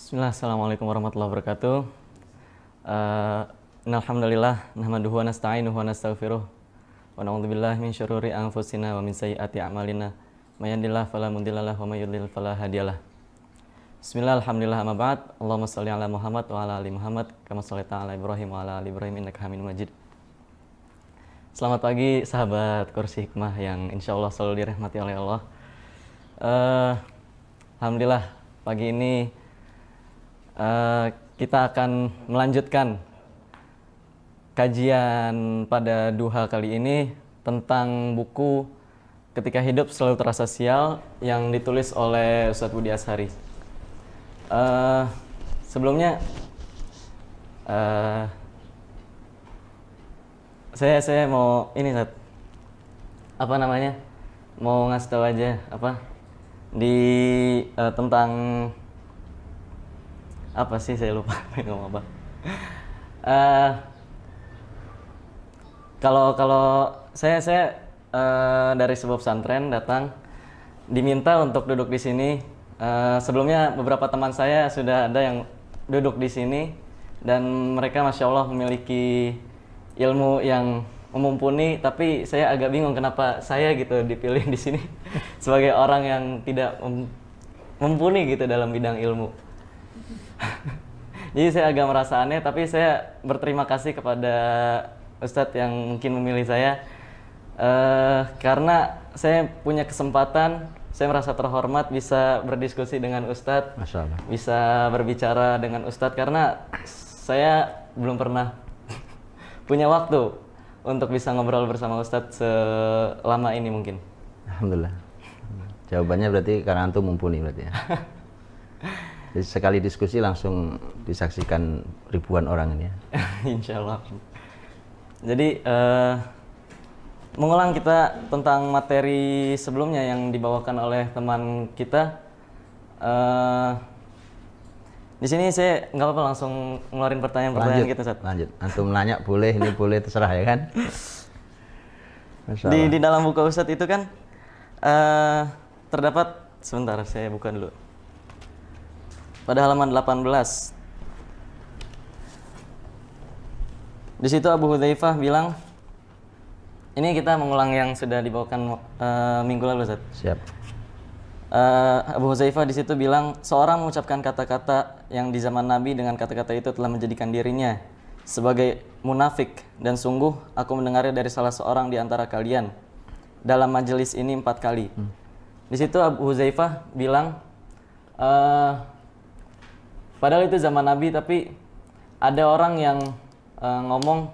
Bismillah, assalamualaikum warahmatullahi wabarakatuh. Innalhamdulillah, nahmaduhu wa nasta'inuhu wa nastaghfiruh. Wa na'udzubillahi min syururi anfusina wa min sayyiati a'malina. May yahdihillahu fala mudhillalah wa may yudhlil fala hadiyalah. Bismillah, alhamdulillah, amma ba'd. Allahumma shalli ala Muhammad wa ala ali Muhammad kama shallaita ala Ibrahim wa ala ali Ibrahim innaka Hamidum Majid. Selamat pagi sahabat Kursi Hikmah yang insyaallah selalu dirahmati oleh Allah. Alhamdulillah, pagi ini kita akan melanjutkan kajian pada duha kali ini tentang buku Ketika Hidup Selalu Terasa Sial yang ditulis oleh Ustadz Budi Ashari. Sebelumnya saya mau ini mau ngasih tahu aja tentang apa sih, saya lupa ngomong apa. Kalau saya dari sebuah pesantren datang, diminta untuk duduk di sini. Sebelumnya beberapa teman saya sudah ada yang duduk di sini dan mereka masya Allah memiliki ilmu yang mumpuni, tapi saya agak bingung kenapa saya gitu dipilih di sini sebagai orang yang tidak mumpuni gitu dalam bidang ilmu. Jadi saya agak merasa aneh, tapi saya berterima kasih kepada Ustadz yang mungkin memilih saya, karena saya punya kesempatan, saya merasa terhormat bisa berdiskusi dengan Ustadz, Masya Allah. bisa berbicara dengan Ustadz, karena saya belum pernah punya waktu untuk bisa ngobrol bersama Ustadz selama ini mungkin. Alhamdulillah. Jawabannya berarti karena antum mumpuni berarti ya. Jadi sekali diskusi langsung disaksikan ribuan orang ini ya. Insya Allah. Jadi mengulang kita tentang materi sebelumnya yang dibawakan oleh teman kita. Di sini saya nggak apa-apa langsung ngeluarin pertanyaan-pertanyaan kita, Ustaz. Lanjut. Antum nanya boleh, ini boleh, terserah ya kan. Di dalam buku Ustadz itu kan terdapat, sebentar saya buka dulu. Pada halaman 18. Di situ Abu Hudzaifah bilang, ini kita mengulang yang sudah dibawakan minggu lalu, Ustaz. Siap. Abu Hudzaifah di situ bilang, seorang mengucapkan kata-kata yang di zaman Nabi dengan kata-kata itu telah menjadikan dirinya sebagai munafik, dan sungguh aku mendengarnya dari salah seorang di antara kalian dalam majelis ini 4 kali. Di situ Abu Hudzaifah bilang, padahal itu zaman Nabi, tapi ada orang yang ngomong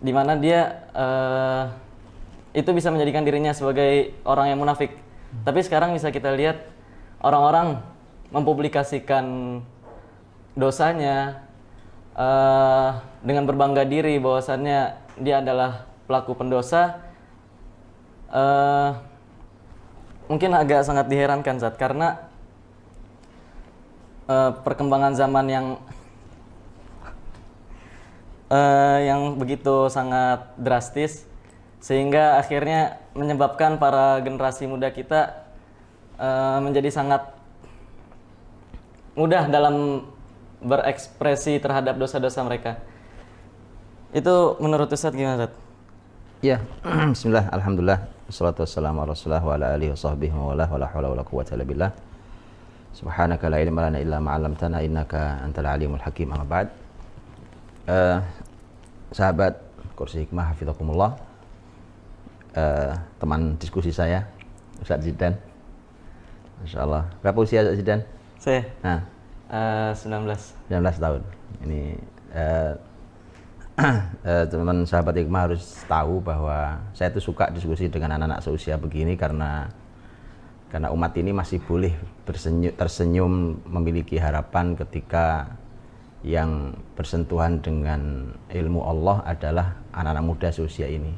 di mana dia itu bisa menjadikan dirinya sebagai orang yang munafik. Tapi sekarang bisa kita lihat orang-orang mempublikasikan dosanya dengan berbangga diri bahwasannya dia adalah pelaku pendosa. Mungkin agak sangat diherankan, Zat, karena perkembangan zaman yang begitu sangat drastis, sehingga akhirnya menyebabkan para generasi muda kita menjadi sangat mudah dalam berekspresi terhadap dosa-dosa mereka. Itu menurut Ustadz gimana, Ustadz? Ya, bismillah, alhamdulillah, wassalatu wassalamu ala rasulillah wa ala alihi wa sahbihi wa la hawla wa la quwwata illa billah. Subhanaka la ilma lana illa ma 'allamtana innaka antal alimul hakim. Amma ba'd. Sahabat Kursi Hikmah hafizakumullah, teman diskusi saya Ustadz Zidan. Masyaallah. Berapa usia Ustadz Zidan? Saya 19 tahun. Ini teman sahabat Hikmah harus tahu bahwa saya tuh suka diskusi dengan anak-anak seusia begini karena umat ini masih boleh tersenyum, memiliki harapan ketika yang bersentuhan dengan ilmu Allah adalah anak-anak muda seusia ini.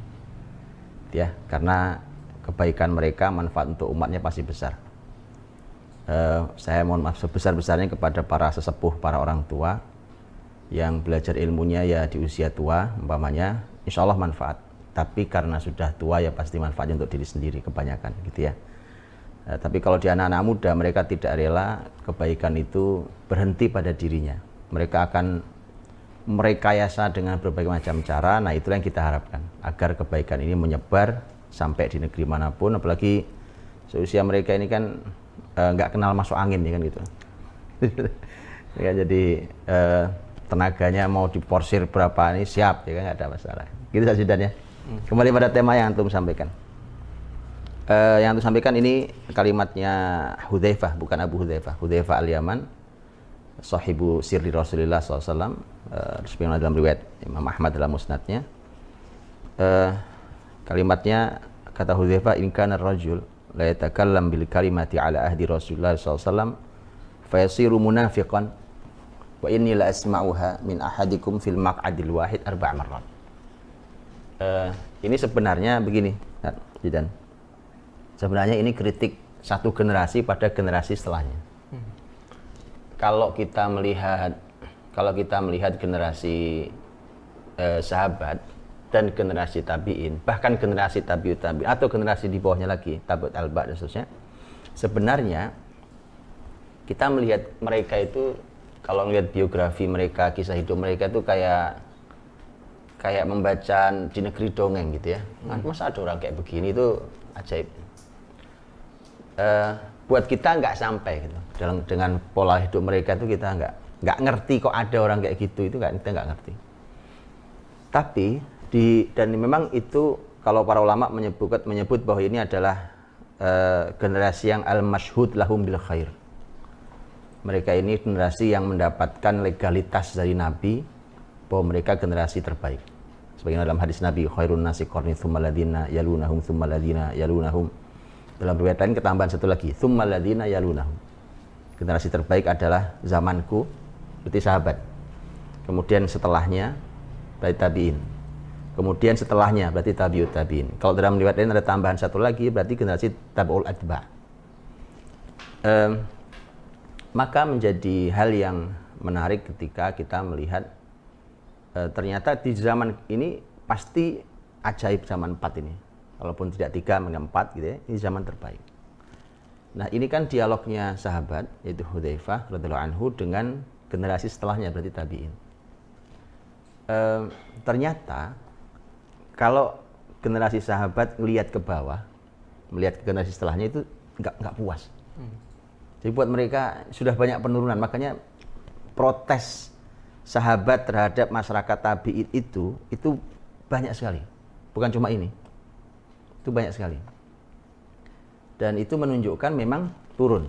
Ya, karena kebaikan mereka, manfaat untuk umatnya pasti besar. Saya mohon maaf sebesar-besarnya kepada para sesepuh, para orang tua yang belajar ilmunya ya di usia tua, umpamanya, insya Allah manfaat. Tapi karena sudah tua ya pasti manfaatnya untuk diri sendiri kebanyakan, gitu ya. Tapi kalau di anak-anak muda, mereka tidak rela kebaikan itu berhenti pada dirinya. Mereka akan merekayasa dengan berbagai macam cara. Nah, itulah yang kita harapkan, agar kebaikan ini menyebar sampai di negeri manapun. Apalagi seusia mereka ini kan nggak kenal masuk angin ya kan gitu. Ya, jadi tenaganya mau diporsir berapa ini siap ya kan, nggak ada masalah. Gitu saja Dan ya. Kembali pada tema yang antum sampaikan. Yang antum sampaikan ini kalimatnya Hudzaifah, bukan Abu Hudzaifah. Hudzaifah al-Yaman, sahibu sirri Rasulullah SAW, disebutkan dalam riwayat Imam Ahmad dalam musnadnya. Kalimatnya, kata Hudzaifah, in kana ar-rajul la yatakallam bil kalimati ala ahdi Rasulullah SAW fa yasiru munafiqan wa inni la asma'uha min ahadikum fil maq'adil wahid 4 marrat. Ini sebenarnya begini, Dan. Sebenarnya ini kritik satu generasi pada generasi setelahnya. Kalau kita melihat generasi sahabat dan generasi tabi'in, bahkan generasi tabi'ut tabi'in atau generasi di bawahnya lagi, tabi'ut alba dan seterusnya, sebenarnya kita melihat mereka itu, kalau melihat biografi mereka, kisah hidup mereka itu kayak membaca di negeri dongeng gitu ya. Masa ada orang kayak begini, itu ajaib. Buat kita nggak sampai gitu dengan pola hidup mereka itu, kita nggak ngerti kok ada orang kayak gitu, itu kita nggak ngerti. Tapi dan memang itu kalau para ulama menyebut bahwa ini adalah generasi yang al-mashhud lahum bil khair. Mereka ini generasi yang mendapatkan legalitas dari Nabi bahwa mereka generasi terbaik. Sebagaimana dalam hadis Nabi, khairun nasi qarni tsumma alladziina yalunahum tsumma alladziina yalunahum. Dalam riwayat lain ketambahan satu lagi, tsumma alladziina yalunahum. Generasi terbaik adalah zamanku, berarti sahabat. Kemudian setelahnya berarti tabi'in. Kemudian setelahnya berarti tabi'ut tabi'in. Kalau dalam riwayat lain ada tambahan satu lagi, berarti generasi tabi'ul atba'. Maka menjadi hal yang menarik ketika kita melihat ternyata di zaman ini pasti ajaib zaman 4 ini. Walaupun tidak 3, mungkin 4 gitu ya, ini zaman terbaik. Nah, ini kan dialognya sahabat, yaitu Hudzaifah radhiyallahu anhu dengan generasi setelahnya, berarti tabi'in. Ternyata kalau generasi sahabat melihat ke bawah, melihat ke generasi setelahnya itu nggak puas. Jadi buat mereka sudah banyak penurunan, makanya protes sahabat terhadap masyarakat tabi'in itu banyak sekali. Bukan cuma ini. Itu banyak sekali. Dan itu menunjukkan memang turun.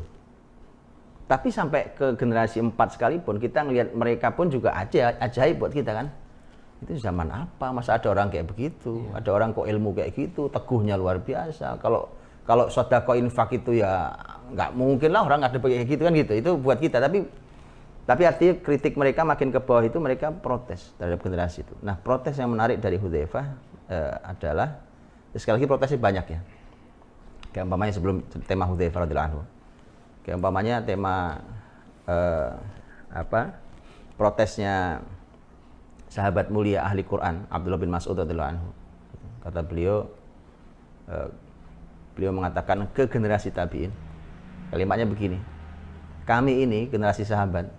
Tapi sampai ke generasi 4 sekalipun, kita ngelihat mereka pun juga ajaib buat kita kan. Itu zaman apa? Masa ada orang kayak begitu? Ada orang kok ilmu kayak gitu, teguhnya luar biasa. Kalau sedekah infak itu ya nggak mungkin lah orang ada kayak gitu kan gitu. Itu buat kita. Tapi artinya kritik mereka makin ke bawah itu, mereka protes terhadap generasi itu. Nah, protes yang menarik dari Hudzaifah adalah, sekali lagi protesnya banyak ya. Kayak umpamanya sebelum tema Hudzaifah radhiyallahu anhu. Kayak umpamanya tema protesnya sahabat mulia ahli Quran Abdullah bin Mas'ud radhiyallahu anhu. Kata beliau mengatakan ke generasi tabi'in, kalimatnya begini, kami ini generasi sahabat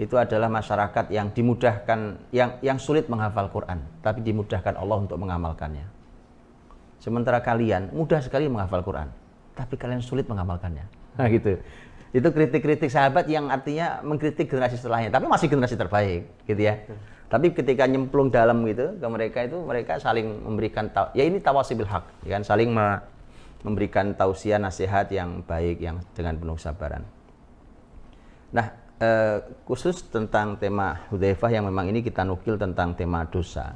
itu adalah masyarakat yang dimudahkan, yang sulit menghafal Quran, tapi dimudahkan Allah untuk mengamalkannya. Sementara kalian mudah sekali menghafal Quran, tapi kalian sulit mengamalkannya. Nah gitu. Itu kritik-kritik sahabat yang artinya mengkritik generasi setelahnya, tapi masih generasi terbaik, gitu ya. Tapi ketika nyemplung dalam gitu ke mereka itu, mereka saling memberikan ya ini tawasi bil haq, ya kan, saling memberikan tausiah nasihat yang baik, yang dengan penuh kesabaran. Nah, khusus tentang tema Hudzaifah yang memang ini kita nukil tentang tema dosa.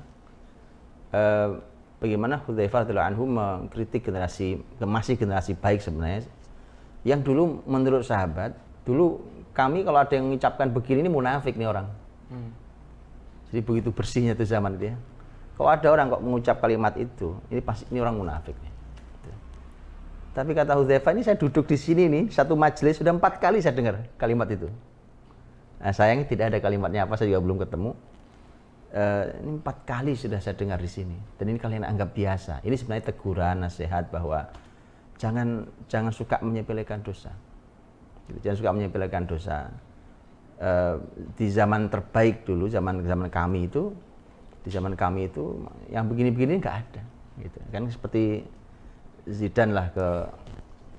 Bagaimana Hudzaifah radhiyallahu anhu mengkritik masih generasi baik sebenarnya, yang dulu menurut sahabat, dulu kami kalau ada yang mengucapkan begini, ini munafik nih orang. Jadi begitu bersihnya itu zaman itu ya. Kalau ada orang kok mengucap kalimat itu, ini pasti ini orang munafik nih. Tapi kata Hudzaifah, ini saya duduk di sini nih, satu majelis sudah 4 kali saya dengar kalimat itu. Nah, sayangnya tidak ada kalimatnya apa, saya juga belum ketemu. Ini 4 kali sudah saya dengar di sini, dan ini kalian anggap biasa. Ini sebenarnya teguran, nasihat bahwa jangan suka menyepelekan dosa. Jangan suka menyepelekan dosa. Di zaman terbaik dulu, zaman kami itu, yang begini-begini nggak ada. Gitu. Kan seperti Zidane lah ke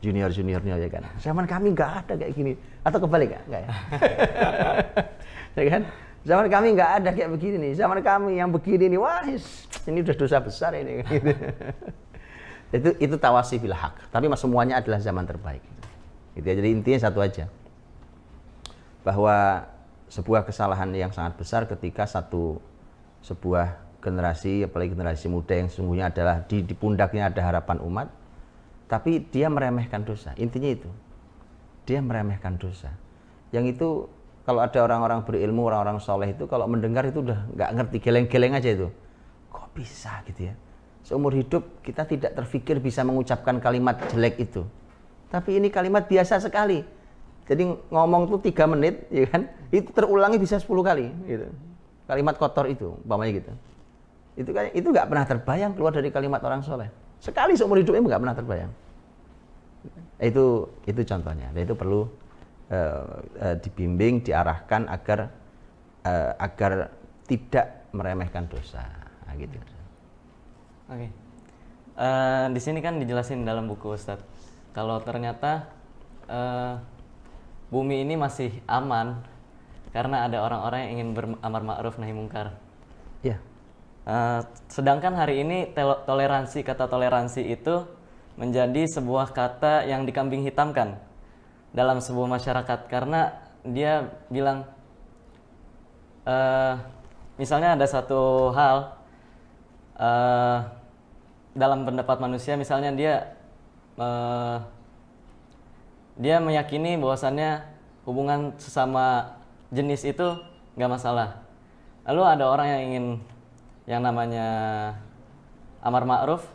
junior-juniornya ya kan. Zaman kami nggak ada kayak gini. Atau kebalik nggak ya? Ya kan? Zaman kami nggak ada kayak begini nih. Zaman kami yang begini nih, wah ini udah dosa besar ini. Itu tawasi bil haq. Tapi semuanya adalah zaman terbaik. Gitu ya. Jadi intinya satu aja. Bahwa sebuah kesalahan yang sangat besar ketika sebuah generasi, apalagi generasi muda yang sesungguhnya adalah di pundaknya ada harapan umat, tapi dia meremehkan dosa. Intinya itu. Dia meremehkan dosa. Yang itu kalau ada orang-orang berilmu, orang-orang soleh itu kalau mendengar itu udah nggak ngerti, geleng-geleng aja itu. Kok bisa gitu ya? Seumur hidup kita tidak terfikir bisa mengucapkan kalimat jelek itu. Tapi ini kalimat biasa sekali. Jadi ngomong tuh 3 menit, ya kan? Itu terulangi bisa 10 kali gitu. Kalimat kotor itu, umpamanya gitu. Itu nggak pernah terbayang keluar dari kalimat orang soleh. Sekali seumur hidupnya nggak pernah terbayang. Itu contohnya. Dan itu perlu dibimbing, diarahkan agar tidak meremehkan dosa. Nah, gitu. Oke. Di sini kan dijelasin dalam buku Ustadz, kalau ternyata bumi ini masih aman karena ada orang-orang yang ingin beramar ma'ruf nahi mungkar. Ya. Sedangkan hari ini kata toleransi itu menjadi sebuah kata yang dikambing hitamkan dalam sebuah masyarakat, karena dia bilang misalnya ada satu hal dalam pendapat manusia, misalnya dia meyakini bahwasannya hubungan sesama jenis itu nggak masalah. Lalu ada orang yang ingin yang namanya amar ma'ruf,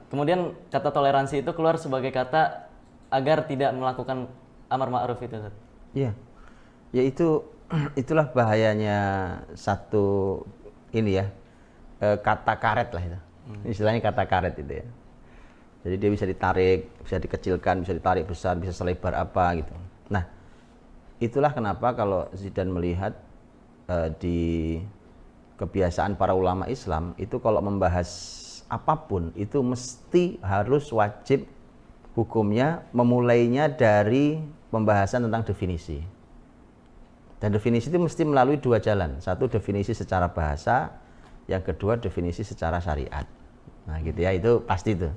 kemudian kata toleransi itu keluar sebagai kata agar tidak melakukan amar ma'ruf itu. Iya. Ya itulah bahayanya satu ini ya, kata karet lah itu. Istilahnya kata karet itu ya. Jadi dia bisa ditarik, bisa dikecilkan, bisa ditarik besar, bisa selebar apa gitu. Nah, itulah kenapa kalau Zidane melihat di kebiasaan para ulama Islam itu kalau membahas apapun itu mesti harus wajib hukumnya memulainya dari pembahasan tentang definisi. Dan definisi itu mesti melalui 2 jalan. Satu definisi secara bahasa, yang kedua definisi secara syariat. Nah gitu ya, itu pasti itu.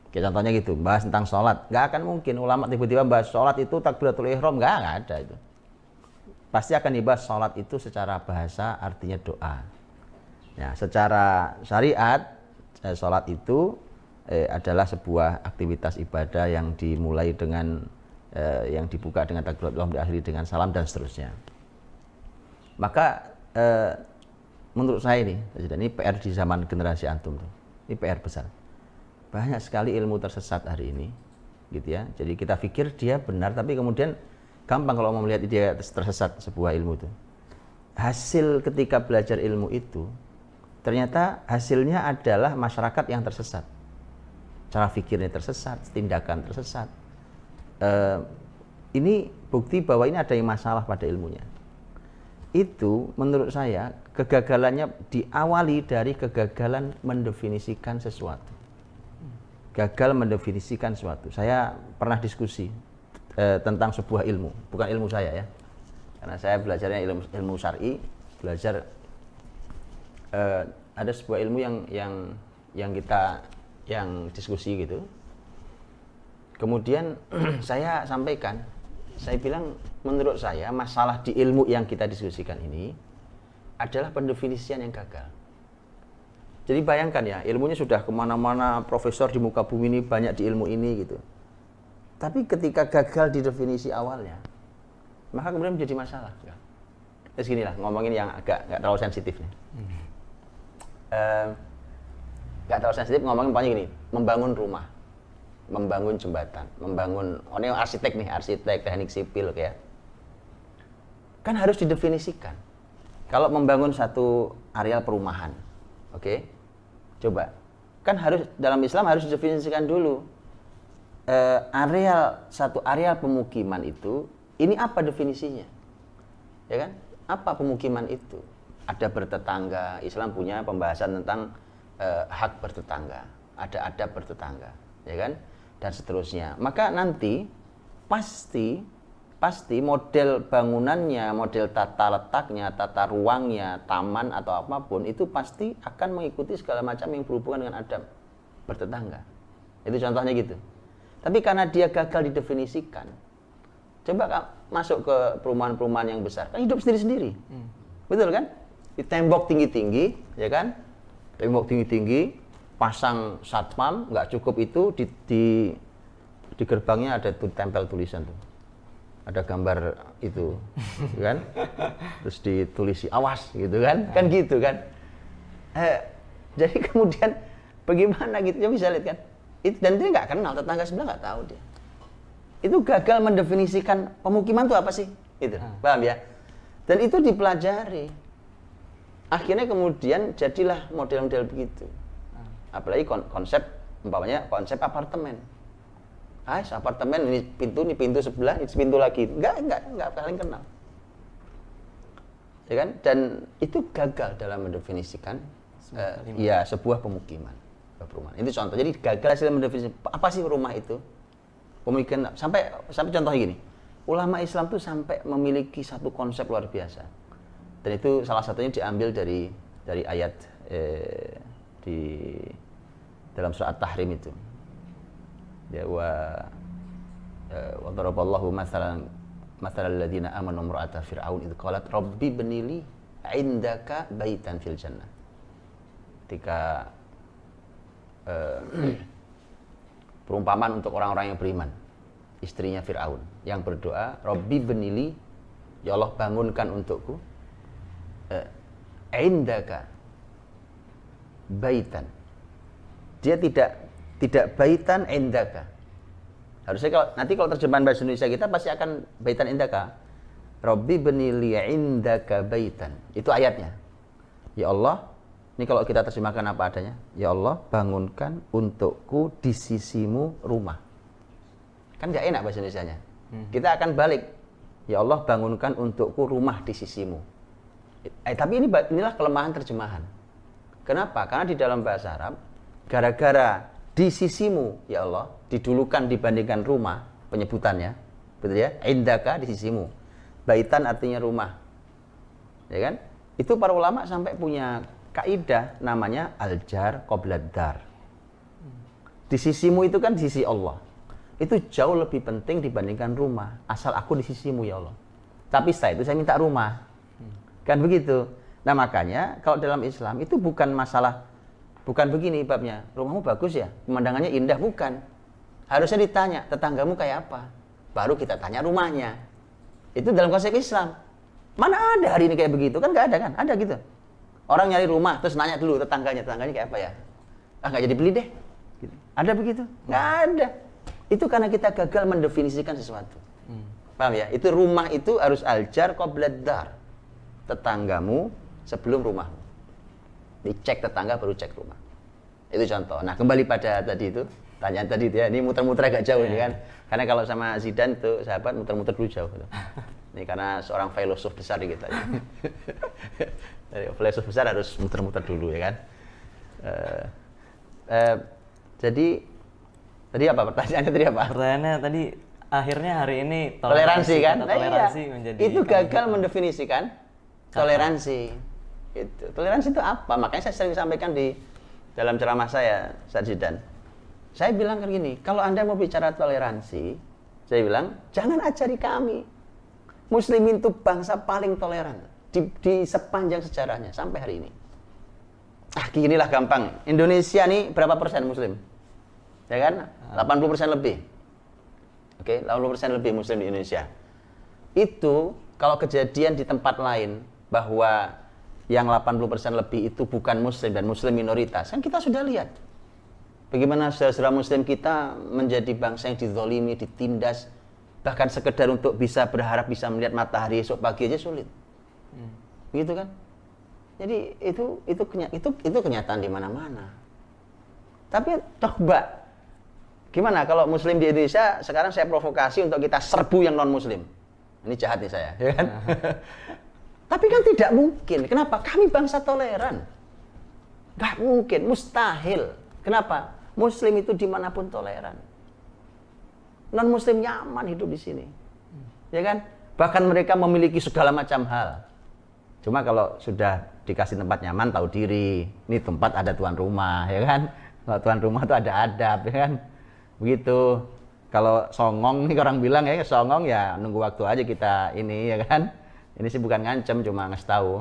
Kayak contohnya gitu, bahas tentang sholat, nggak akan mungkin ulama tiba-tiba bahas sholat itu takbiratul ihram, nggak ada itu. Pasti akan dibahas sholat itu secara bahasa, artinya doa. Ya, secara syariat, sholat itu adalah sebuah aktivitas ibadah yang dimulai dengan yang dibuka dengan takbiratul ihram, diakhiri dengan salam dan seterusnya. Maka menurut saya ini PR di zaman generasi antum tuh, ini PR besar. Banyak sekali ilmu tersesat hari ini, gitu ya. Jadi kita pikir dia benar, tapi kemudian gampang kalau mau melihat dia tersesat sebuah ilmu itu. Hasil ketika belajar ilmu itu, ternyata hasilnya adalah masyarakat yang tersesat. Cara pikirnya tersesat, tindakan tersesat. Ini bukti bahwa ini ada yang masalah pada ilmunya. Itu menurut saya kegagalannya diawali dari kegagalan mendefinisikan sesuatu. Gagal mendefinisikan sesuatu. Saya pernah diskusi tentang sebuah ilmu, bukan ilmu saya ya, karena saya belajarnya ilmu syar'i, belajar ada sebuah ilmu yang kita diskusi gitu. Kemudian saya sampaikan, saya bilang menurut saya masalah di ilmu yang kita diskusikan ini adalah pendefinisian yang gagal. Jadi bayangkan ya, ilmunya sudah kemana-mana, profesor di muka bumi ini banyak di ilmu ini gitu. Tapi ketika gagal di definisi awalnya, maka kemudian menjadi masalah. Terus gini lah, ngomongin yang agak nggak terlalu sensitif nih. Nggak terlalu sensitif, ngomongin pokoknya gini, membangun rumah, membangun jembatan, membangun, ini arsitek nih, arsitek, teknik sipil kayak. Kan harus didefinisikan. Kalau membangun satu areal perumahan, oke? Coba, kan harus dalam Islam harus didefinisikan dulu satu areal pemukiman itu, ini apa definisinya? Ya kan? Apa pemukiman itu? Ada bertetangga. Islam punya pembahasan tentang hak bertetangga, ada adab bertetangga, ya kan? Dan seterusnya. Maka nanti pasti model bangunannya, model tata letaknya, tata ruangnya, taman atau apapun itu pasti akan mengikuti segala macam yang berhubungan dengan adab bertetangga. Itu contohnya gitu. Tapi karena dia gagal didefinisikan, coba masuk ke perumahan-perumahan yang besar, kan hidup sendiri-sendiri. Betul kan? Di tembok tinggi-tinggi, ya kan? Tembok tinggi-tinggi, pasang satpam, nggak cukup itu, di gerbangnya ada tempel tulisan tuh. Ada gambar itu, kan? Terus ditulisi awas gitu kan? Kan gitu kan? Jadi kemudian bagaimana gitu? Ya bisa lihat kan? Dan dia nggak kenal, tetangga sebelah nggak tahu dia. Itu gagal mendefinisikan pemukiman itu apa sih? Itu, paham ya? Dan itu dipelajari. Akhirnya kemudian jadilah model-model begitu. Apalagi konsep, umpamanya konsep apartemen. Apartemen ini pintu sebelah, ini pintu lagi. Enggak saling kenal. Ya kan? Dan itu gagal dalam mendefinisikan sebuah pemukiman, perumahan. Itu contoh. Jadi gagal dalam mendefinisikan apa sih rumah itu? Pemukiman sampai contohnya gini. Ulama Islam tuh sampai memiliki satu konsep luar biasa. Dan itu salah satunya diambil dari ayat di dalam surat At-Tahrim itu. Ya wa daraballahu mathalan alladziina aamanu imra'ata fir'aun idz qalat rabbi ibnili 'indaka baitan fil jannah. Ketika perumpamaan untuk orang-orang yang beriman, istrinya Fir'aun yang berdoa, rabbi ibnili, ya Allah bangunkan untukku 'indaka baitan. Dia tidak baitan indaka. Harusnya kalau terjemahan bahasa Indonesia kita pasti akan baitan indaka. Rabbi benili indaka baitan. Itu ayatnya. Ya Allah, ini kalau kita terjemahkan apa adanya. Ya Allah, bangunkan untukku di sisimu rumah. Kan gak enak bahasa Indonesianya. Kita akan balik. Ya Allah, bangunkan untukku rumah di sisimu. Tapi inilah kelemahan terjemahan. Kenapa? Karena di dalam bahasa Arab, gara-gara di sisimu, ya Allah, didulukan dibandingkan rumah, penyebutannya, betul ya? Indaka di sisimu. Baitan artinya rumah. Ya kan? Itu para ulama sampai punya kaidah namanya al-jar qoblad dar. Di sisimu itu kan di sisi Allah. Itu jauh lebih penting dibandingkan rumah. Asal aku di sisimu, ya Allah. Tapi setelah itu saya minta rumah. Kan begitu. Nah, makanya kalau dalam Islam itu bukan begini babnya, rumahmu bagus ya, pemandangannya indah, bukan. Harusnya ditanya, tetanggamu kayak apa? Baru kita tanya rumahnya. Itu dalam konsep Islam. Mana ada hari ini kayak begitu? Kan nggak ada kan? Ada gitu. Orang nyari rumah, terus nanya dulu tetangganya kayak apa ya? Nggak jadi beli deh. Gitu. Ada begitu? Nggak ada. Itu karena kita gagal mendefinisikan sesuatu. Paham ya? Itu rumah itu harus al-jar qoblad dar. Tetanggamu sebelum rumahmu. Dicek tetangga baru cek rumah. Itu contoh. Nah, kembali pada tadi itu, tanyaan tadi itu ya, ini muter-muter agak jauh ini kan. Karena kalau sama Zidan itu sahabat muter-muter dulu jauh gitu. Ini karena seorang filosof besar gitu aja. Filosof besar harus muter-muter dulu ya kan. Jadi tadi apa pertanyaannya tadi apa? Pertanyaannya tadi akhirnya hari ini toleransi kan? Toleransi iya. menjadi Itu gagal mendefinisikan toleransi. Itu. Toleransi itu apa? Makanya saya sering sampaikan di dalam ceramah saya, Ustaz Zidan. Saya bilang kan gini, kalau Anda mau bicara toleransi, saya bilang, jangan ajari kami. Muslimin itu bangsa paling toleran di sepanjang sejarahnya sampai hari ini. Ginilah gampang. Indonesia nih berapa persen Muslim? Ya kan? 80% lebih. Oke, 80% lebih Muslim di Indonesia. Itu kalau kejadian di tempat lain bahwa yang 80% lebih itu bukan Muslim dan Muslim minoritas, kan kita sudah lihat bagaimana saudara-saudara Muslim kita menjadi bangsa yang dizolimi, ditindas, bahkan sekedar untuk bisa berharap bisa melihat matahari esok pagi aja sulit. Gitu kan? Jadi itu kenyataan di mana-mana. Tapi coba Gimana kalau muslim di Indonesia sekarang saya provokasi untuk kita serbu yang non muslim? Ini jahat nih saya, ya kan? Tapi kan tidak mungkin. Kenapa? Kami bangsa toleran. Gak mungkin, mustahil. Kenapa? Muslim itu dimanapun toleran. Non muslim nyaman hidup di sini. Ya kan? Bahkan mereka memiliki segala macam hal. Cuma kalau sudah dikasih tempat nyaman, tahu diri. Ini tempat ada tuan rumah, ya kan? Kalau tuan rumah itu ada adab, ya kan? Begitu. Kalau songong nih orang bilang ya songong ya nunggu waktu aja kita ini, ya kan? Ini sih bukan ngancem, cuma ngasih tahu.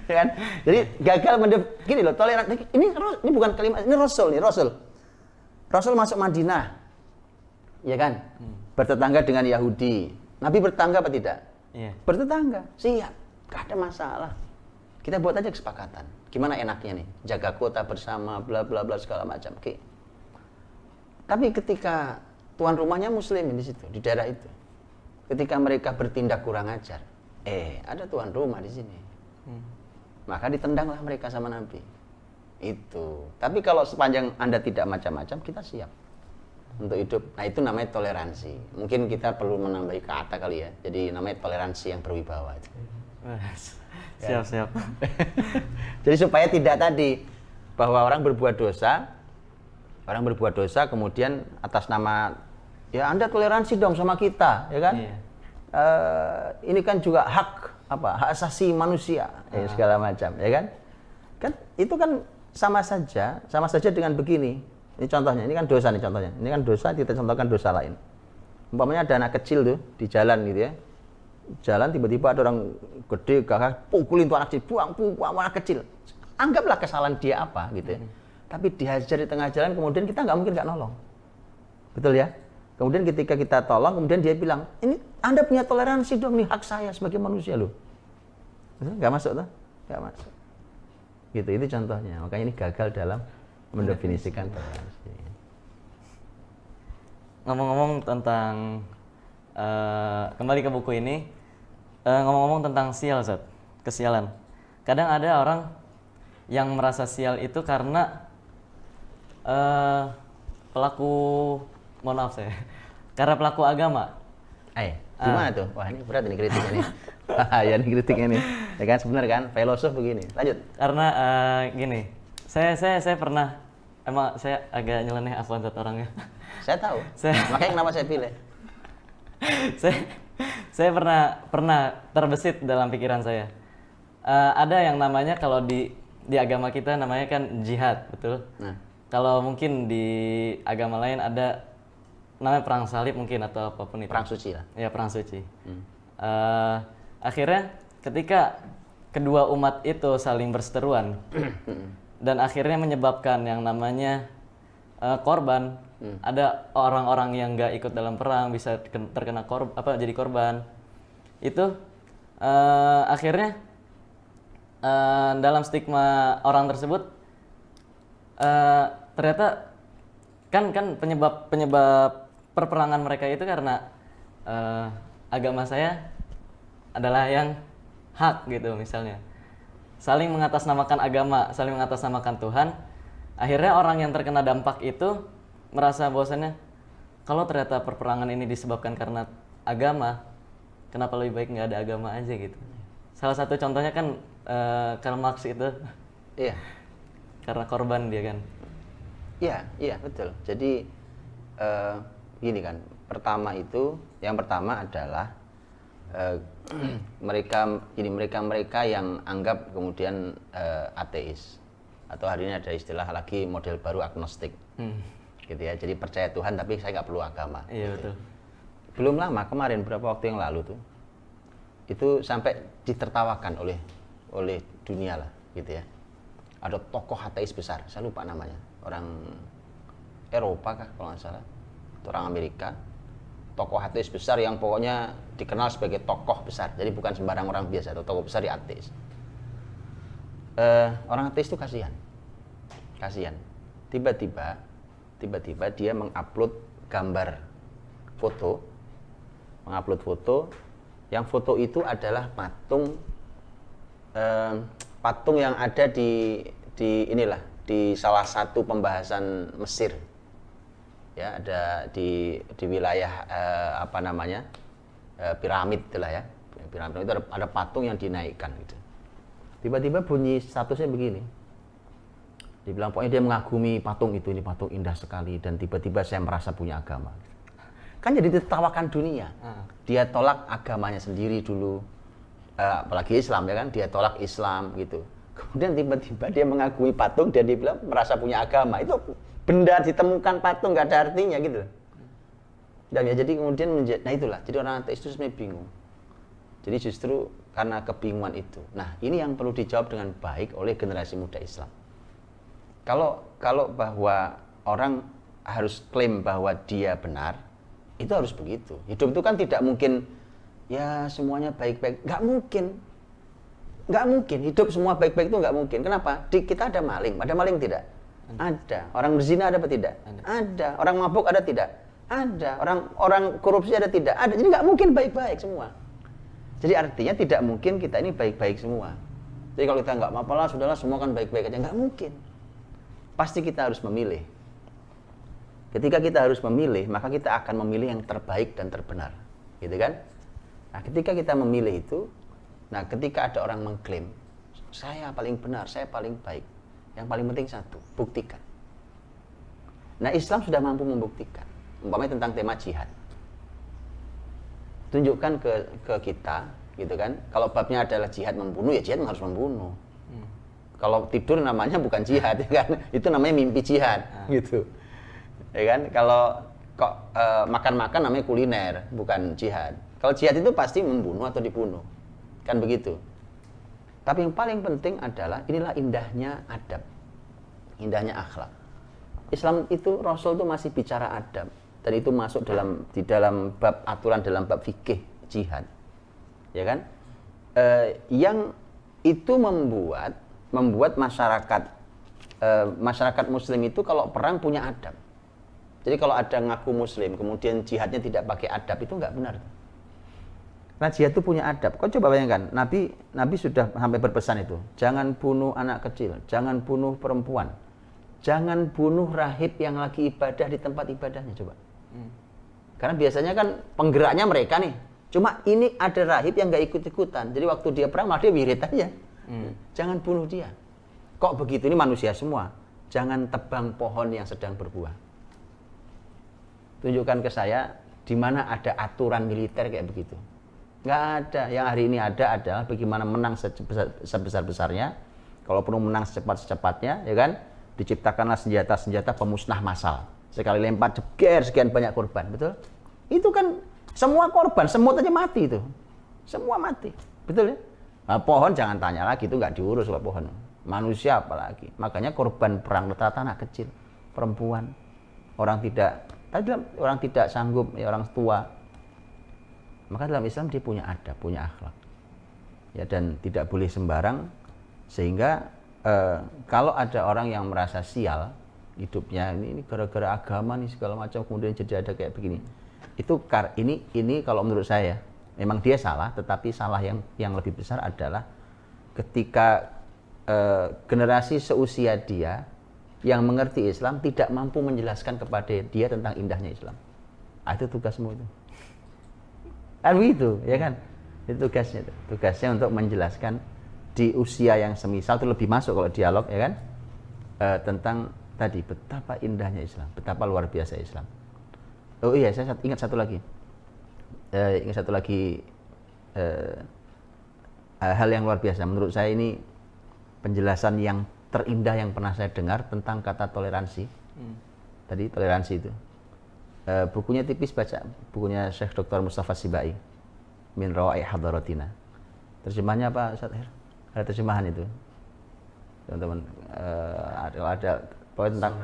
Ya kan? Jadi gagal gini loh, toleran. Ini bukan kalimat, ini Rasul nih, Rasul. Rasul masuk Madinah. Ya kan? Bertetangga dengan Yahudi. Nabi bertetangga apa tidak? Iya. Bertetangga. Siap. Gak ada masalah. Kita buat aja kesepakatan. Gimana enaknya nih? Jaga kota bersama, bla bla bla segala macam. Oke. Tapi ketika tuan rumahnya muslim di situ, di daerah itu. Ketika mereka bertindak kurang ajar, ada tuan rumah di sini. Maka ditendanglah mereka sama Nabi. Itu. Tapi kalau sepanjang Anda tidak macam-macam, kita siap untuk hidup. Nah, itu namanya toleransi. Mungkin kita perlu menambahi kata kali ya. Jadi namanya toleransi yang berwibawa. Siap. Jadi supaya tidak tadi bahwa orang berbuat dosa kemudian atas nama ya Anda toleransi dong sama kita, ya kan? Iya. Ini kan juga hak asasi manusia, ya, segala macam, ya kan? Kan itu kan sama saja dengan begini. Ini contohnya, ini kan dosa nih contohnya. Ini kan dosa, kita contohkan dosa lain. Umpamanya ada anak kecil tuh di jalan gitu ya. Jalan tiba-tiba ada orang gede gagah pukulin tuh anak kecil, buang anak kecil. Anggaplah kesalahan dia apa gitu ya. Tapi dihajar di tengah jalan kemudian kita nggak mungkin nggak nolong. Betul ya? Kemudian ketika kita tolong, kemudian dia bilang, ini Anda punya toleransi dong, nih hak saya sebagai manusia loh. Nggak masuk tuh? Nggak masuk. Gitu, itu contohnya. Makanya ini gagal dalam mendefinisikan toleransi. Ngomong-ngomong tentang, kembali ke buku ini, ngomong-ngomong tentang sial, Zat, kesialan. Kadang ada orang yang merasa sial itu karena mohon maaf saya, karena pelaku agama. Gimana tuh? Wah, ini berat ini kritiknya nih. Ya ini kritiknya nih. Ya kan sebenarnya kan filosof begini. Lanjut. Karena gini, saya pernah, emang saya agak nyeleneh afwan Zat orangnya. Saya tahu. Makanya kenapa saya pilih. saya pernah terbesit dalam pikiran saya. Ada yang namanya kalau di agama kita namanya kan jihad, betul? Nah. Kalau mungkin di agama lain ada namanya perang salib mungkin atau apapun itu. Perang suci lah. Ya, perang suci. Akhirnya ketika kedua umat itu saling berseteruan dan akhirnya menyebabkan yang namanya korban. Ada orang-orang yang nggak ikut dalam perang bisa terkena jadi korban. Itu akhirnya dalam stigma orang tersebut ternyata kan penyebab perperangan mereka itu karena agama saya adalah yang hak gitu misalnya. Saling mengatasnamakan agama, saling mengatasnamakan Tuhan. Akhirnya orang yang terkena dampak itu merasa bahwasannya kalau ternyata perperangan ini disebabkan karena agama, kenapa lebih baik nggak ada agama aja gitu. Salah satu contohnya kan Karl Marx itu. Iya. Karena korban dia kan. Iya betul. Jadi gini kan, yang pertama adalah mereka yang anggap kemudian ateis, atau hari ini ada istilah lagi model baru agnostik, gitu ya. Jadi percaya Tuhan tapi saya nggak perlu agama. Iya gitu. Betul. Belum lama kemarin beberapa waktu yang lalu tuh, itu sampai ditertawakan oleh dunia lah, gitu ya. Ada tokoh ateis besar, saya lupa namanya, orang Eropa kah kalau nggak salah, orang Amerika, tokoh ateis besar yang pokoknya dikenal sebagai tokoh besar, jadi bukan sembarang orang biasa, atau tokoh besar di ateis. Orang ateis itu kasihan, tiba-tiba dia mengupload gambar foto, yang foto itu adalah patung yang ada di di salah satu pembahasan Mesir. Ya, ada di wilayah piramid itulah ya. Piramid itu ada patung yang dinaikkan gitu. Tiba-tiba bunyi statusnya begini. Dibilang pokoknya dia mengagumi patung itu, ini patung indah sekali dan tiba-tiba saya merasa punya agama. Kan jadi ditertawakan dunia. Dia tolak agamanya sendiri dulu. Apalagi Islam ya kan, dia tolak Islam gitu. Kemudian tiba-tiba dia mengagumi patung dan dia bilang merasa punya agama. Itu benda ditemukan patung nggak ada artinya gitu. Dan ya jadi kemudian nah itulah. Jadi orang ateis itu sebenarnya bingung. Jadi justru karena kebingungan itu. Nah, ini yang perlu dijawab dengan baik oleh generasi muda Islam. Kalau bahwa orang harus klaim bahwa dia benar, itu harus begitu. Hidup itu kan tidak mungkin ya semuanya baik-baik. Nggak mungkin. Nggak mungkin. Hidup semua baik-baik itu nggak mungkin. Kenapa? Di kita ada maling. Ada maling tidak? Ada. Orang berzina ada apa tidak? Ada. Orang mabuk ada tidak? Ada. Orang korupsi ada tidak? Ada. Jadi nggak mungkin baik-baik semua. Jadi artinya tidak mungkin kita ini baik-baik semua. Jadi kalau kita nggak apa-apa lah, sudahlah semua kan baik-baik aja. Nggak mungkin. Pasti kita harus memilih. Ketika kita harus memilih, maka kita akan memilih yang terbaik dan terbenar. Gitu kan? Nah, ketika kita memilih itu, nah ketika ada orang mengklaim, saya paling benar, saya paling baik. Yang paling penting satu, buktikan. Nah, Islam sudah mampu membuktikan. Umpamanya tentang tema jihad. Tunjukkan ke kita, gitu kan? Kalau babnya adalah jihad membunuh, ya jihad harus membunuh. Kalau tidur namanya bukan jihad, ya kan? Itu namanya mimpi jihad, gitu. Ya kan? Kalau kok makan-makan namanya kuliner, bukan jihad. Kalau jihad itu pasti membunuh atau dibunuh, kan begitu. Tapi yang paling penting adalah inilah indahnya adab, indahnya akhlak. Islam itu Rasul itu masih bicara adab. Dan itu masuk di dalam bab aturan dalam bab fikih jihad, ya kan? Yang itu membuat masyarakat Muslim itu kalau perang punya adab. Jadi kalau ada ngaku Muslim kemudian jihadnya tidak pakai adab itu nggak benar. Nah jihad itu punya adab. Kau coba bayangkan, Nabi sudah sampai berpesan itu, jangan bunuh anak kecil, jangan bunuh perempuan, jangan bunuh rahib yang lagi ibadah di tempat ibadahnya coba. Karena biasanya kan penggeraknya mereka nih. Cuma ini ada rahib yang nggak ikut-ikutan. Jadi waktu dia perang malah dia wirid aja. Jangan bunuh dia. Kok begitu? Ini manusia semua. Jangan tebang pohon yang sedang berbuah. Tunjukkan ke saya di mana ada aturan militer kayak begitu. Nggak ada. Yang hari ini ada adalah bagaimana menang sebesar-besarnya. Kalau perlu menang secepat-cepatnya, ya kan? Diciptakanlah senjata-senjata pemusnah massal. Sekali lempar jeger sekian banyak korban, betul? Itu kan semua korban, semut aja mati itu. Semua mati, betul ya? Nah, pohon jangan tanya lagi, itu nggak diurus oleh pohon. Manusia apalagi. Makanya korban perang rata-rata anak kecil, perempuan, orang tidak sanggup, ya orang tua. Maka dalam Islam dia punya adab, punya akhlak. Ya dan tidak boleh sembarang sehingga kalau ada orang yang merasa sial hidupnya ini gara-gara agama nih segala macam kemudian jadi ada kayak begini. Itu ini kalau menurut saya memang dia salah, tetapi salah yang lebih besar adalah ketika generasi seusia dia yang mengerti Islam tidak mampu menjelaskan kepada dia tentang indahnya Islam. Itu tugasmu itu. Kan begitu, ya kan? Itu tugasnya itu. Tugasnya untuk menjelaskan di usia yang semisal itu lebih masuk kalau dialog, ya kan? Tentang tadi betapa indahnya Islam, betapa luar biasa Islam. Oh iya, saya ingat satu lagi. Hal yang luar biasa menurut saya ini penjelasan yang terindah yang pernah saya dengar tentang kata toleransi. Tadi toleransi itu. Bukunya tipis baca, bukunya Syekh Dr. Mustafa Sibai, Min Rawai Hadaratina. Terjemahannya apa Ustaz Her? Ada terjemahan itu. Teman-teman ada poin tentang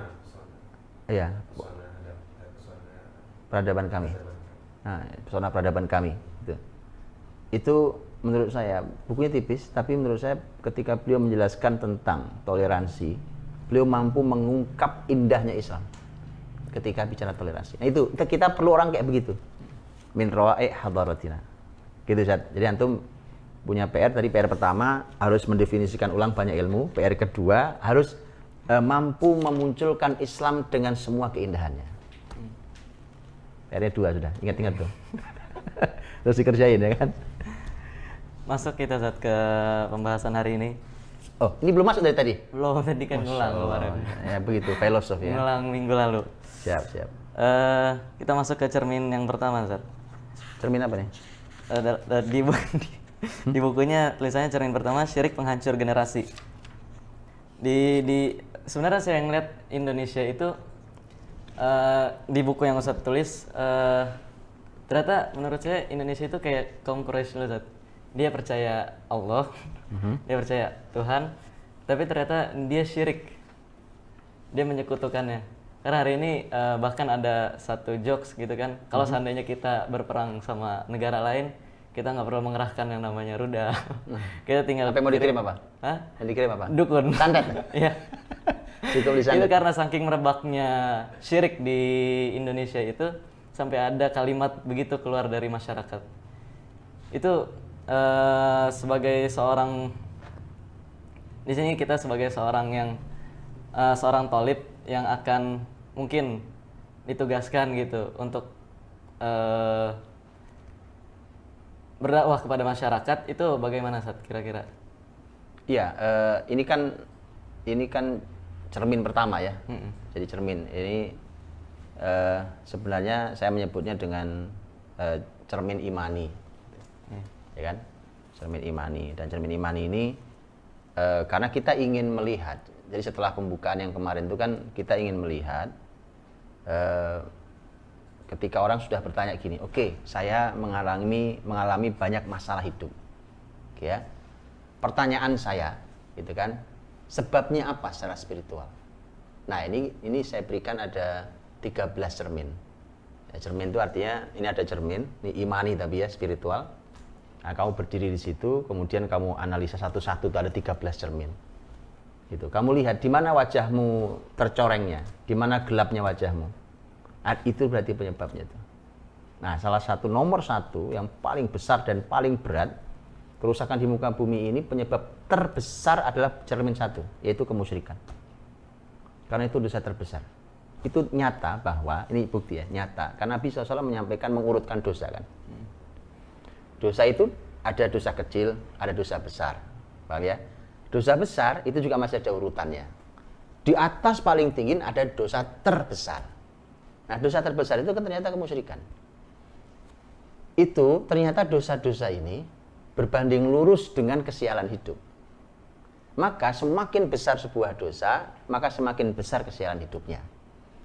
iya peradaban kami. Nah, pesona peradaban kami itu menurut saya bukunya tipis, tapi menurut saya ketika beliau menjelaskan tentang toleransi, beliau mampu mengungkap indahnya Islam ketika bicara toleransi. Nah itu kita perlu orang kayak begitu. Min rawa'i hadaratina. Gitu Ustaz. Jadi antum punya PR tadi, PR pertama harus mendefinisikan ulang banyak ilmu, PR kedua harus mampu memunculkan Islam dengan semua keindahannya. PR-nya 2 sudah, ingat-ingat tuh. Terus dikerjain ya kan. Masuk kita Ustaz ke pembahasan hari ini. Oh, ini belum masuk dari tadi? Belum, tadi kan ngulang kemarin. Ya begitu, filosofi ya. Ngulang minggu lalu. Siap, siap. Kita masuk ke cermin yang pertama Ustaz. Cermin apa nih? Di bukunya tulisannya cermin pertama, syirik penghancur generasi. Sebenarnya saya ngeliat Indonesia itu di buku yang Ustaz tulis, ternyata menurut saya Indonesia itu kayak kaum Quraisy dulu, Ustaz. Dia percaya Allah, dia percaya Tuhan, tapi ternyata dia syirik, dia menyekutukannya. Karena hari ini bahkan ada satu jokes gitu kan, kalau seandainya kita berperang sama negara lain, kita nggak perlu mengerahkan yang namanya rudal. Kita tinggal. Apa yang mau dikirim apa? Hah? Yang dikirim apa? Dukun. Santet. Iya. Cukup disantet. Itu karena saking merebaknya syirik di Indonesia itu sampai ada kalimat begitu keluar dari masyarakat. Itu sebagai seorang di sini kita sebagai seorang yang seorang thalib yang akan mungkin ditugaskan gitu untuk berdakwah kepada masyarakat, itu bagaimana Sat kira-kira? Iya, ini kan cermin pertama ya. Jadi cermin ini sebenarnya saya menyebutnya dengan cermin imani, ya kan? Cermin imani, dan cermin imani ini karena kita ingin melihat. Jadi setelah pembukaan yang kemarin itu kan kita ingin melihat ketika orang sudah bertanya gini, oke, saya mengalami banyak masalah hidup, oke ya. Pertanyaan saya, gitu kan, sebabnya apa secara spiritual? Nah ini saya berikan ada 13 cermin. Ya, cermin itu artinya ini ada cermin, ini imani tapi ya spiritual. Nah, kamu berdiri di situ, kemudian kamu analisa satu-satu, itu ada 13 cermin. Gitu. Kamu lihat di mana wajahmu tercorengnya, di mana gelapnya wajahmu. Nah, itu berarti penyebabnya itu. Nah, salah satu nomor satu yang paling besar dan paling berat kerusakan di muka bumi ini, penyebab terbesar adalah cermin satu, yaitu kemusyrikan. Karena itu dosa terbesar. Itu nyata bahwa, ini bukti ya, nyata. Karena Nabi SAW menyampaikan mengurutkan dosa kan. Dosa itu ada dosa kecil, ada dosa besar. Paham ya? Dosa besar itu juga masih ada urutannya. Di atas paling tinggi ada dosa terbesar. Nah, dosa terbesar itu kan ternyata kemusyrikan. Itu ternyata dosa-dosa ini berbanding lurus dengan kesialan hidup. Maka semakin besar sebuah dosa, maka semakin besar kesialan hidupnya.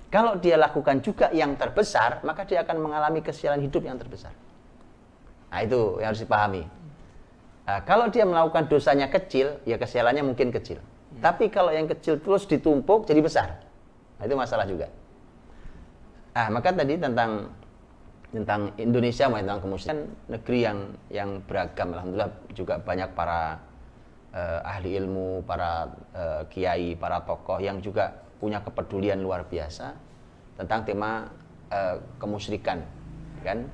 Kalau dia lakukan juga yang terbesar, maka dia akan mengalami kesialan hidup yang terbesar. Nah, itu yang harus dipahami. Nah, kalau dia melakukan dosanya kecil, ya kesialannya mungkin kecil. Tapi kalau yang kecil terus ditumpuk jadi besar. Nah, itu masalah juga. Nah, maka tadi tentang Indonesia, tentang kemusyrikan, negeri yang beragam. Alhamdulillah juga banyak para ahli ilmu, para kiai, para tokoh yang juga punya kepedulian luar biasa tentang tema kemusyrikan, kan?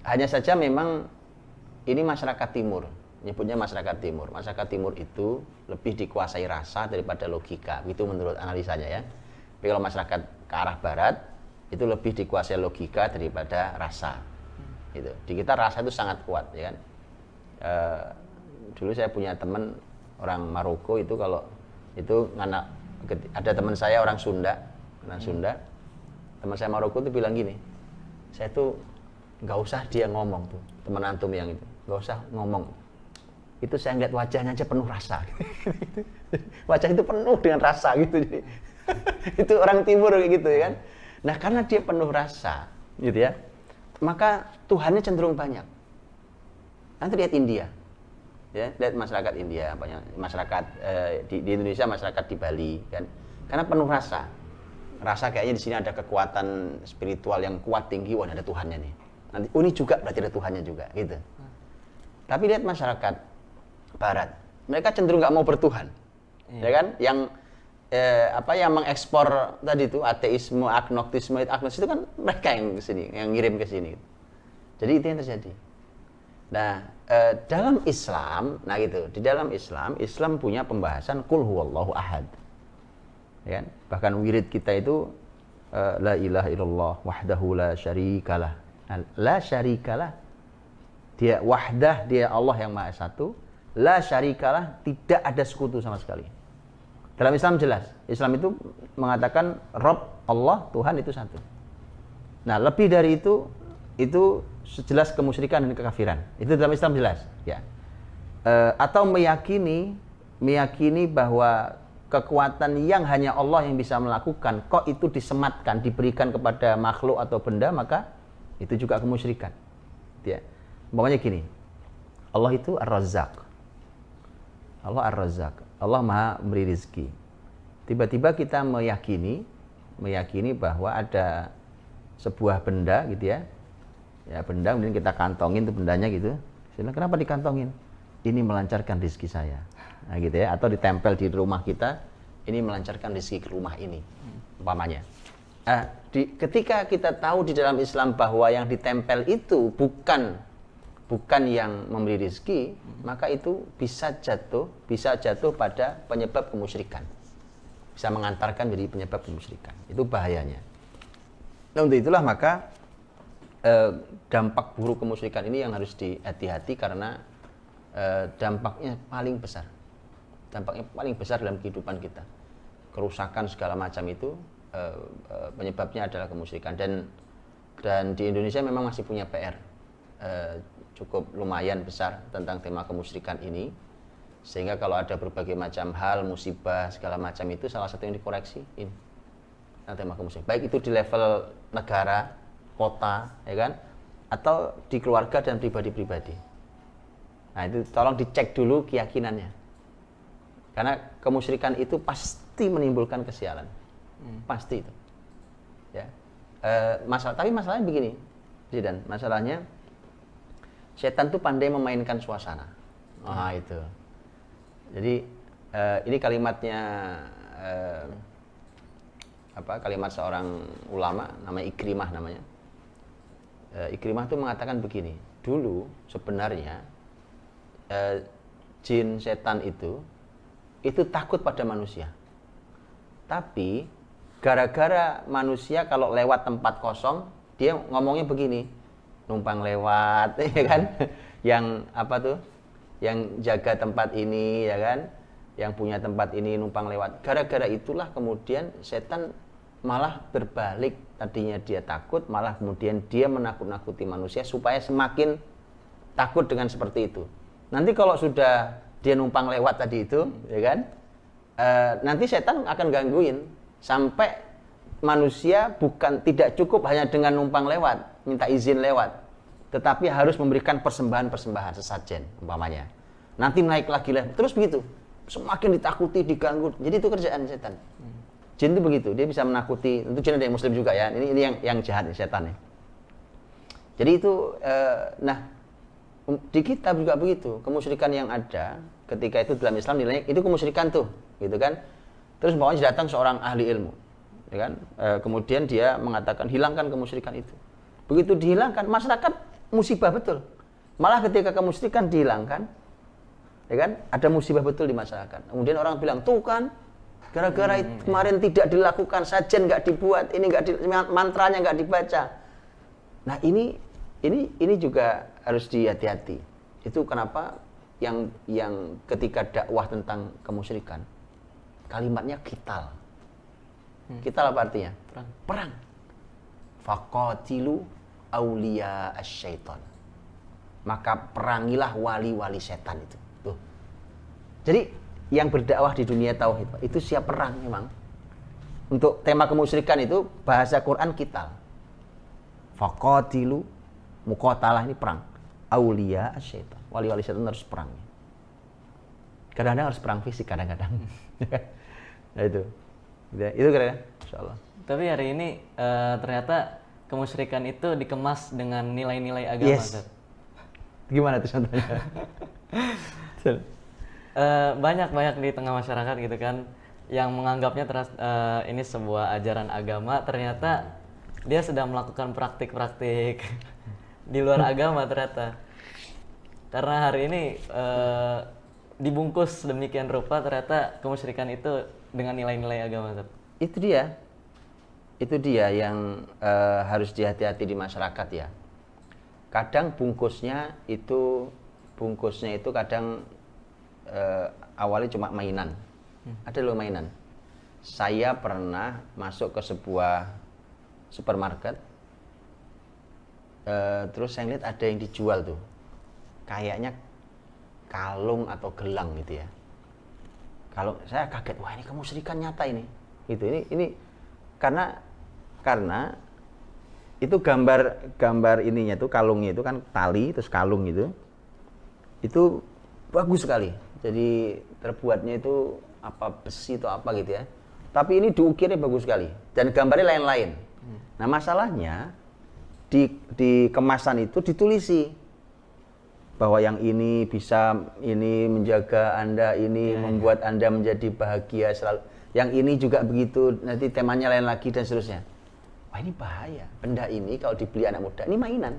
Hanya saja memang ini masyarakat timur, nyebutnya masyarakat timur. Masyarakat timur itu lebih dikuasai rasa daripada logika, itu menurut analisanya ya. Tapi kalau masyarakat ke arah barat itu lebih dikuasai logika daripada rasa. Gitu. Di kita rasa itu sangat kuat, ya kan? Dulu saya punya teman orang Maroko itu, kalau itu ada teman saya orang Sunda, teman saya Maroko itu bilang gini, saya tuh nggak usah dia ngomong tuh, teman antum yang itu, nggak usah ngomong, itu saya ngeliat wajahnya aja penuh rasa. Wajah itu penuh dengan rasa gitu. Jadi itu orang timur kayak gitu ya kan. Nah, karena dia penuh rasa gitu ya, maka Tuhannya cenderung banyak. Nanti lihat India ya, lihat masyarakat India, banyak masyarakat di Indonesia, masyarakat di Bali kan, karena penuh rasa kayaknya di sini ada kekuatan spiritual yang kuat tinggi, wah ada Tuhannya nih. Nanti ini juga berarti ada Tuhannya juga gitu. Tapi lihat masyarakat Barat, mereka cenderung nggak mau bertuhan, ya kan? Yang yang mengekspor tadi itu ateisme, agnostisme itu kan mereka yang kesini, yang ngirim ke sini. Jadi itu yang terjadi. Nah, dalam Islam, nah gitu, di dalam Islam punya pembahasan qul huwallahu ahad. ya kan? Bahkan wirid kita itu la ilaha illallah wahdahu la syarikalah. La syarikalah, dia wahdah, dia Allah yang maha satu, la syarikalah, tidak ada sekutu sama sekali. Dalam Islam jelas, Islam itu mengatakan Rabb, Allah, Tuhan itu satu. Nah, lebih dari itu sejelas kemusyrikan dan kekafiran. Itu dalam Islam jelas, ya. Atau meyakini bahwa kekuatan yang hanya Allah yang bisa melakukan, kok itu disematkan, diberikan kepada makhluk atau benda, maka itu juga kemusyrikan. Ya. Umpamanya gini, Allah itu Ar-Razzaq. Allah Ar-Razzaq. Allah Maha memberi rezeki. Tiba-tiba kita meyakini bahwa ada sebuah benda gitu ya. Ya, benda kemudian kita kantongin tuh bendanya gitu. Kenapa dikantongin? Ini melancarkan rezeki saya. Nah, gitu ya, atau ditempel di rumah kita, ini melancarkan rezeki ke rumah ini. Umpamanya. Ketika kita tahu di dalam Islam bahwa yang ditempel itu bukan yang memberi rezeki, maka itu bisa jatuh pada penyebab kemusyrikan. Bisa mengantarkan jadi penyebab kemusyrikan. Itu bahayanya. Nah, untuk itulah maka dampak buruk kemusyrikan ini yang harus dihati-hati karena dampaknya paling besar. Dampaknya paling besar dalam kehidupan kita. Kerusakan segala macam itu penyebabnya adalah kemusyrikan, dan di Indonesia memang masih punya PR cukup lumayan besar tentang tema kemusyrikan ini, sehingga kalau ada berbagai macam hal, musibah segala macam itu salah satu yang dikoreksi ini tema kemusyrikan, baik itu di level negara, kota, ya kan, atau di keluarga dan pribadi-pribadi. Nah, itu tolong dicek dulu keyakinannya, karena kemusyrikan itu pasti menimbulkan kesialan. Pasti itu, ya. Tapi masalahnya begini, Zidan. Masalahnya setan tuh pandai memainkan suasana. Itu. Jadi ini kalimatnya kalimat seorang ulama namanya Ikrimah namanya. Ikrimah tuh mengatakan begini. Dulu sebenarnya jin setan itu takut pada manusia. Tapi gara-gara manusia kalau lewat tempat kosong, dia ngomongnya begini, numpang lewat, ya kan? Yang yang jaga tempat ini, ya kan? Yang punya tempat ini numpang lewat. Gara-gara itulah kemudian setan malah berbalik. Tadinya dia takut, malah kemudian dia menakut-nakuti manusia supaya semakin takut dengan seperti itu. Nanti kalau sudah dia numpang lewat tadi itu, ya kan? Nanti setan akan gangguin sampai manusia tidak cukup hanya dengan numpang lewat, minta izin lewat, tetapi harus memberikan persembahan sesajen umpamanya. Nanti naik lagi terus begitu, semakin ditakuti, diganggu. Jadi itu kerjaan setan. Jin itu begitu, dia bisa menakuti. Tentu jin ada yang muslim juga ya. Ini yang jahat nih, setan nih. Jadi itu di kitab juga begitu. Kemusyrikan yang ada ketika itu dalam Islam nilainya itu kemusyrikan tuh, gitu kan. Terus bawahnya datang seorang ahli ilmu, ya kan. Kemudian dia mengatakan hilangkan kemusyrikan itu. Begitu dihilangkan, masyarakat musibah betul. Malah ketika kemusyrikan dihilangkan, ya kan, ada musibah betul di masyarakat. Kemudian orang bilang, tuh kan, gara-gara kemarin tidak dilakukan, sajen nggak dibuat, ini mantranya nggak dibaca. Nah ini juga harus dihati-hati. Itu kenapa yang ketika dakwah tentang kemusyrikan, kalimatnya qital. Qital apa artinya? Perang. Faqatilu auliya asyaiton. Maka perangilah wali-wali setan itu. Tuh. Jadi yang berdakwah di dunia tauhid itu siap perang memang. Untuk tema kemusyrikan itu bahasa Quran qital. Faqatilu, muqatalah ini perang. Auliya asyaiton. Wali-wali setan harus perang. Kadang-kadang harus perang fisik kadang-kadang. Nah itu kira-kira, insyaallah. Tapi hari ini ternyata kemusyrikan itu dikemas dengan nilai-nilai agama. Yes. Gimana tuh contohnya? Banyak di tengah masyarakat gitu kan yang menganggapnya ini sebuah ajaran agama, ternyata dia sedang melakukan praktik-praktik di luar agama ternyata. Karena hari ini dibungkus demikian rupa, ternyata kemusyrikan itu dengan nilai-nilai agama, Ustaz? Itu dia yang harus dihati-hati di masyarakat ya. Kadang bungkusnya itu kadang awalnya cuma mainan. Ada loh mainan. Saya pernah masuk ke sebuah supermarket, terus saya lihat ada yang dijual tuh, kayaknya kalung atau gelang gitu ya. Kalau saya kaget, wah ini kemusyrikan nyata ini. Gitu. Ini karena itu gambar ininya tuh, kalungnya itu kan tali terus kalung itu bagus sekali. Jadi terbuatnya itu apa besi atau apa gitu ya. Tapi ini diukirnya bagus sekali dan gambarnya lain-lain. Nah masalahnya di kemasan itu ditulisi bahwa yang ini bisa ini menjaga Anda, ini membuat Anda menjadi bahagia selalu. Yang ini juga begitu, nanti temanya lain lagi dan seterusnya. Wah ini bahaya. Benda ini kalau dibeli anak muda, ini mainan.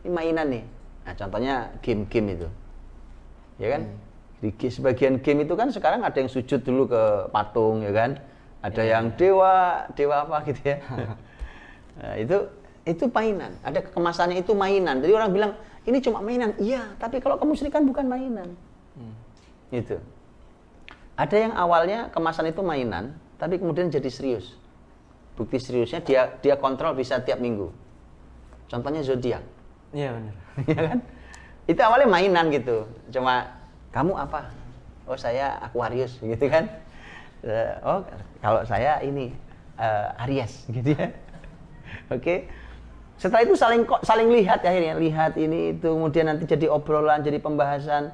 Ini mainan nih. Nah contohnya game-game itu. Ya kan? Di sebagian game itu kan sekarang ada yang sujud dulu ke patung ya kan? Ada yang dewa apa gitu ya. Nah, itu mainan. Ada kemasannya itu mainan. Jadi orang bilang ini cuma mainan. Iya, tapi kalau kemusyrikan bukan mainan. Itu. Ada yang awalnya kemasan itu mainan, tapi kemudian jadi serius. Bukti seriusnya dia kontrol bisa tiap minggu. Contohnya zodiak. Iya benar. Ya kan? Itu awalnya mainan gitu. Cuma kamu apa? Oh saya Aquarius gitu kan. Oh kalau saya ini Aries gitu ya. Oke. Setelah itu saling lihat akhirnya, lihat ini itu kemudian nanti jadi obrolan, jadi pembahasan.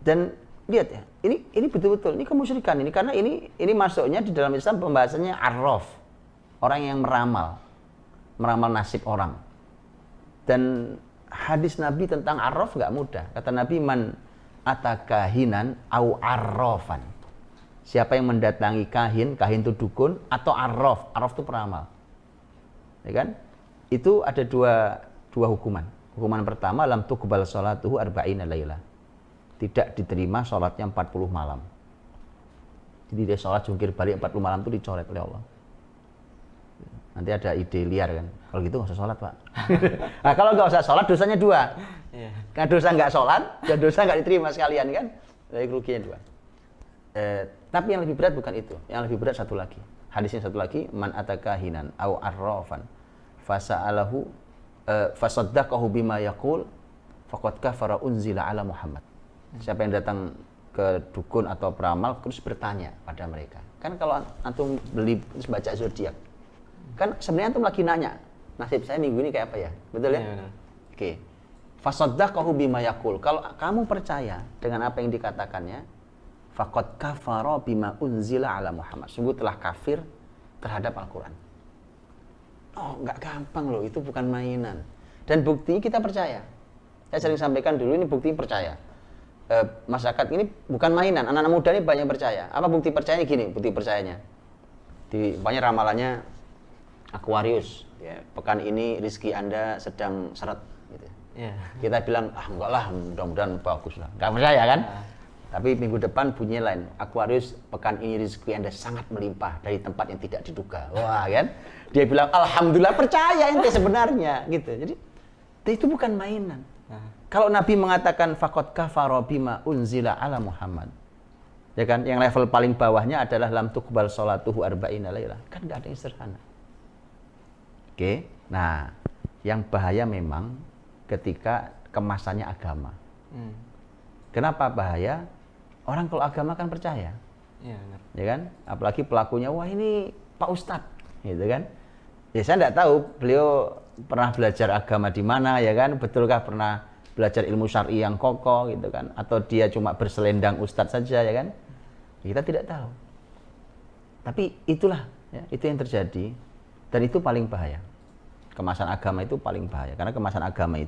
Dan lihat ya, ini betul-betul ini kemusyrikan ini karena ini masuknya di dalam Islam pembahasannya arraf. Orang yang meramal nasib orang. Dan hadis Nabi tentang arraf enggak mudah. Kata Nabi man atakahinan au arrafan. Siapa yang mendatangi kahin itu dukun atau arraf itu peramal. Ya kan? Itu ada dua hukuman. Hukuman pertama lam tuqbal sholatuhu arba'ina laila. Tidak diterima sholatnya 40 malam. Jadi dia sholat jungkir balik 40 malam itu dicoret oleh Allah. Nanti ada ide liar kan. Kalau gitu nggak usah sholat Pak. Nah kalau nggak usah sholat dosanya 2. Karena dosa nggak sholat dan dosa nggak diterima sekalian kan. Jadi kerugiannya 2. Tapi yang lebih berat bukan itu. Yang lebih berat satu lagi. Hadisnya satu lagi. Man atakahinan au arrafan fasa'alahu fasaddaqahu bima yaqul faqad kafara unzila ala Muhammad. Siapa yang datang ke dukun atau peramal terus bertanya pada mereka. Kan kalau antum beli terus baca zodiak, kan sebenarnya antum lagi nanya, nasib saya minggu ini kayak apa ya? Betul ya? Iya, Oke. Fasaddaqahu bima yaqul. Kalau kamu percaya dengan apa yang dikatakannya, faqad kafara bima unzila ala Muhammad. Sungguh telah kafir terhadap Al-Qur'an. Oh, enggak gampang loh, itu bukan mainan. Dan buktinya kita percaya. Saya sering sampaikan dulu ini bukti percaya. Masyarakat ini bukan mainan, anak-anak muda ini banyak percaya. Apa bukti percayanya gini? Bukti percayanya banyak ramalannya Aquarius ya, pekan ini rezeki Anda sedang seret gitu. Kita bilang enggak lah, mudah-mudahan bagus lah, nggak percaya kan. Tapi minggu depan bunyinya lain, Aquarius pekan ini rezeki Anda sangat melimpah dari tempat yang tidak diduga. Wah kan, dia bilang alhamdulillah, percaya ente sebenarnya gitu. Jadi itu bukan mainan. Kalau Nabi mengatakan faqad kafara bima unzila ala Muhammad, ya kan, yang level paling bawahnya adalah lam tuqbal sholatuhu arba'ina laila. Kan enggak ada yang sederhana. Oke. Nah, yang bahaya memang ketika kemasannya agama. Kenapa bahaya? Orang kalau agama kan percaya. Iya, benar. Ya kan? Apalagi pelakunya, wah ini Pak Ustadz, gitu kan? Ya saya enggak tahu beliau pernah belajar agama di mana, ya kan? Betulkah pernah belajar ilmu syar'i yang kokoh gitu kan, atau dia cuma berselendang ustadz saja, ya kan? Kita tidak tahu. Tapi itulah ya, itu yang terjadi dan itu paling bahaya. Kemasan agama itu paling bahaya karena kemasan agama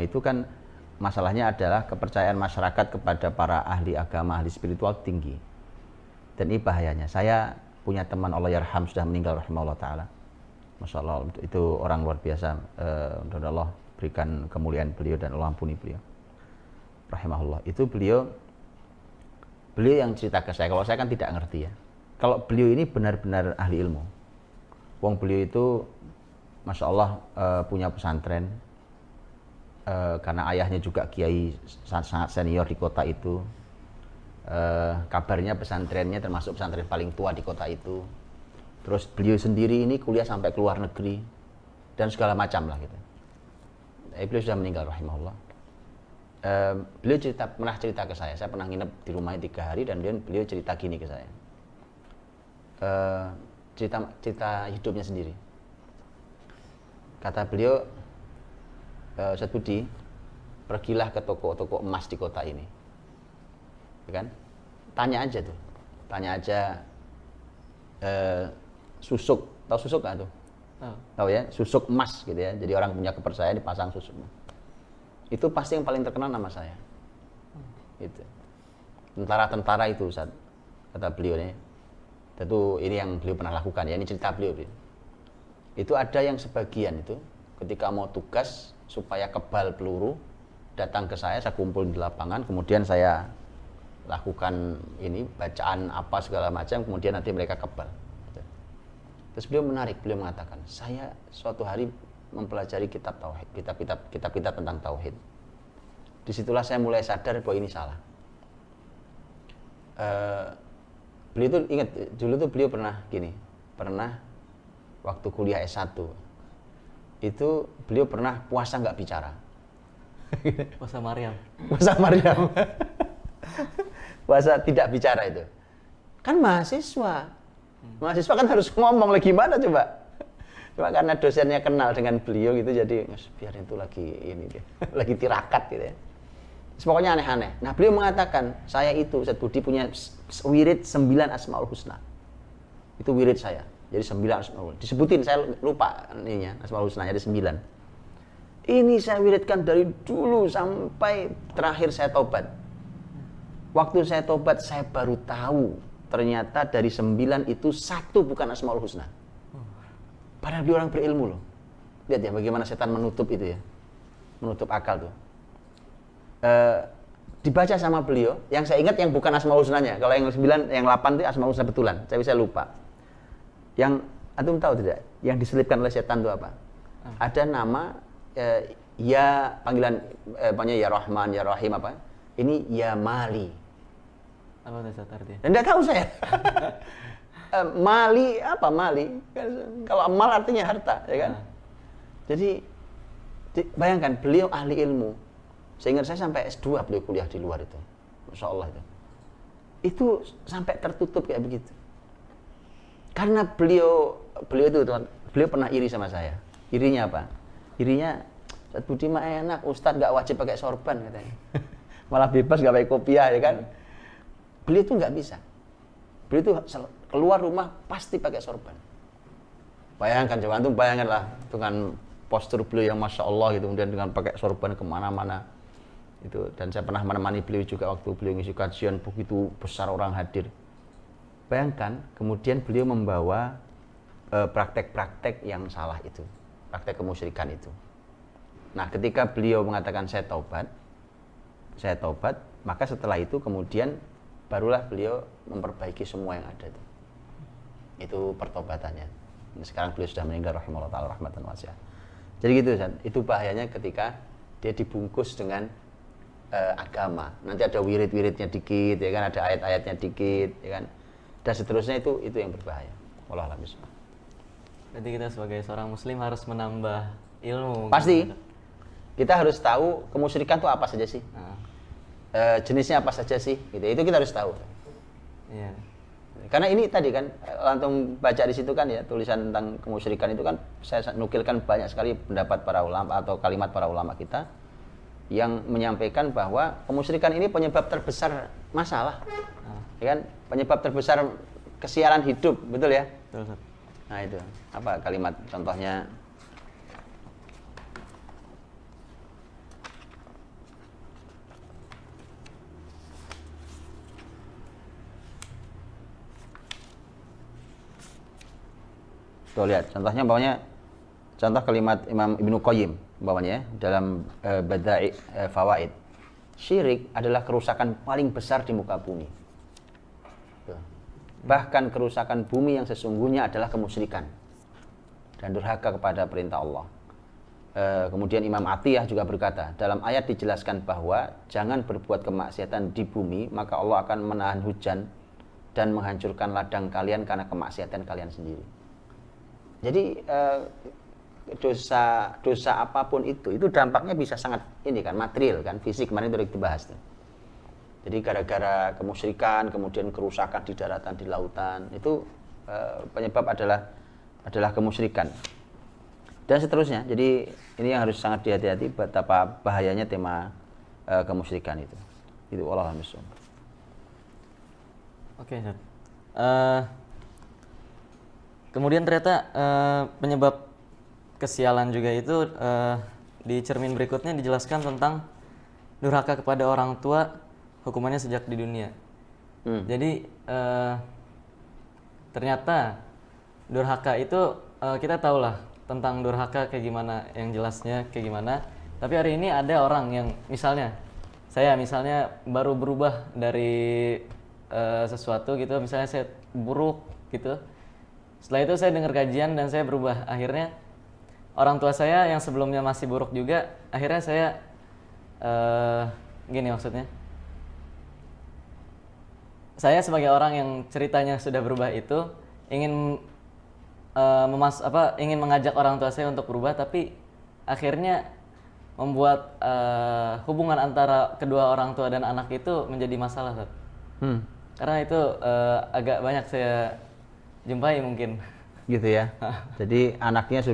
itu kan masalahnya adalah kepercayaan masyarakat kepada para ahli agama, ahli spiritual tinggi. Dan ini bahayanya. Saya punya teman Allah yarham sudah meninggal rahimahullah taala. Masya Allah, itu orang luar biasa. Allah berikan kemuliaan beliau dan Allah ampuni beliau rahimahullah. Itu beliau beliau yang cerita ke saya. Kalau saya kan tidak ngerti ya. Kalau beliau ini benar-benar ahli ilmu. Wong beliau itu Masya Allah punya pesantren, karena ayahnya juga kiai sangat senior di kota itu. Kabarnya pesantrennya termasuk pesantren paling tua di kota itu. Terus beliau sendiri ini kuliah sampai ke luar negeri dan segala macam lah gitu. Beliau sudah meninggal rahimahullah. Beliau pernah cerita ke saya pernah nginep di rumahnya 3 hari dan beliau cerita gini ke saya. Cerita hidupnya sendiri. Kata beliau, Ustaz Budi, pergilah ke toko-toko emas di kota ini, ya kan? Tanya aja susuk, tahu susuk nggak tuh? Tahu ya, susuk emas gitu ya. Jadi orang punya kepercayaan dipasang susuk. Itu pasti yang paling terkenal nama saya. Gitu. Tentara-tentara itu, Ustaz, kata beliau nih. Tentu ini yang beliau pernah lakukan ya, ini cerita beliau. Itu ada yang sebagian itu ketika mau tugas supaya kebal peluru datang ke saya kumpul di lapangan, kemudian saya lakukan ini bacaan apa segala macam, kemudian nanti mereka kebal. Terus beliau menarik, beliau mengatakan, saya suatu hari mempelajari kitab tauhid, kitab-kitab tentang tauhid. Disitulah saya mulai sadar bahwa ini salah. Beliau tuh ingat dulu tuh beliau pernah waktu kuliah S1 itu beliau pernah puasa nggak bicara. Puasa Maryam. Puasa tidak bicara itu. Kan mahasiswa kan harus ngomong lagi, gimana coba? Cuma karena dosennya kenal dengan beliau gitu, jadi biar itu lagi ini dia, lagi tirakat gitu ya. Pokoknya aneh-aneh. Nah, beliau mengatakan, saya itu Ustaz Budi punya wirid 9 Asmaul Husna. Itu wirid saya. Jadi 9 Asmaul. Disebutin, saya lupa ininya, Asmaul Husna, jadi 9. Ini saya wiridkan dari dulu sampai terakhir saya tobat. Waktu saya tobat, saya baru tahu ternyata dari 9 itu 1 bukan Asmaul Husna. Padahal dia orang berilmu loh. Lihat ya bagaimana setan menutup itu ya. Menutup akal tuh. Dibaca sama beliau, yang saya ingat yang bukan Asmaul Husnanya. Kalau yang 9, yang 8 itu Asmaul Husna betulan. Saya lupa. Yang antum tahu tidak? Yang diselipkan oleh setan itu apa? Ada nama ya panggilan pokoknya ya Rahman, ya Rahim apa? Ini ya Mali. Apa itu artinya? Enggak tahu saya. Mali apa Mali? Kalau mal artinya harta, ya kan? Jadi bayangkan beliau ahli ilmu. Sehingga saya sampai S2 beliau kuliah di luar itu. Masya Allah itu. Itu sampai tertutup kayak begitu. Karena beliau itu beliau pernah iri sama saya. Irinya apa? Irinya, Ustaz Budi mah enak, Ustadz gak wajib pakai sorban katanya. Malah bebas gak pakai kopiah ya kan. Beliau itu gak bisa. Beliau itu keluar rumah pasti pakai sorban. Bayangkan coba, antum bayangkanlah dengan postur beliau yang Masya Allah gitu, kemudian dengan pakai sorban kemana-mana. Itu. Dan saya pernah menemani beliau juga waktu beliau ngisi kajian, begitu besar orang hadir. Bayangkan, kemudian beliau membawa praktek-praktek yang salah itu, praktek kemusyrikan itu. Nah, ketika beliau mengatakan saya taubat, maka setelah itu kemudian barulah beliau memperbaiki semua yang ada itu. Itu pertobatannya. Sekarang beliau sudah meninggal rahimahullah ta'ala rahmatan wasi'ah. Jadi gitu, itu bahayanya ketika dia dibungkus dengan agama. Nanti ada wirid-wiridnya dikit, ya kan, ada ayat-ayatnya dikit, ya kan. Dan seterusnya itu yang berbahaya. Wallahu a'lam bishawab. Jadi kita sebagai seorang muslim harus menambah ilmu. Pasti. Kita harus tahu kemusyrikan itu apa saja sih. Jenisnya apa saja sih, gitu. Itu kita harus tahu. Iya. Karena ini tadi kan langsung baca di situ kan ya, tulisan tentang kemusyrikan itu kan saya nukilkan banyak sekali pendapat para ulama atau kalimat para ulama kita yang menyampaikan bahwa kemusyrikan ini penyebab terbesar masalah. Ya kan? Penyebab terbesar kesialan hidup, betul ya? Betul. Nah, itu. Apa kalimat contohnya? Tuh lihat, contohnya contoh kalimat Imam Ibnu Qayyim ya, dalam Bada'i Fawaid. Syirik adalah kerusakan paling besar di muka bumi. Bahkan kerusakan bumi yang sesungguhnya adalah kemusyrikan dan durhaka kepada perintah Allah. Kemudian Imam Atiyah juga berkata, dalam ayat dijelaskan bahwa jangan berbuat kemaksiatan di bumi, maka Allah akan menahan hujan dan menghancurkan ladang kalian karena kemaksiatan kalian sendiri. Jadi dosa apapun itu dampaknya bisa sangat ini kan, material kan, fisik, kemarin itu dibahas tuh. Jadi gara-gara kemusyrikan, kemudian kerusakan di daratan, di lautan, itu penyebab adalah kemusyrikan. Dan seterusnya. Jadi ini yang harus sangat dihati-hati betapa bahayanya tema kemusyrikan itu. Itu Allah Alhamdulillah. Oke, Ustaz. Kemudian ternyata penyebab kesialan juga itu di cermin berikutnya dijelaskan tentang durhaka kepada orang tua, hukumannya sejak di dunia. Jadi ternyata durhaka itu kita tahulah tentang durhaka kayak gimana, yang jelasnya kayak gimana. Tapi hari ini ada orang yang misalnya saya baru berubah dari sesuatu gitu, misalnya saya buruk gitu. Setelah itu saya dengar kajian dan saya berubah. Akhirnya orang tua saya yang sebelumnya masih buruk juga, akhirnya saya gini maksudnya. Saya sebagai orang yang ceritanya sudah berubah itu ingin ingin mengajak orang tua saya untuk berubah, tapi akhirnya membuat hubungan antara kedua orang tua dan anak itu menjadi masalah, Ustaz. Karena itu agak banyak saya jumpai mungkin. Gitu ya. Jadi anaknya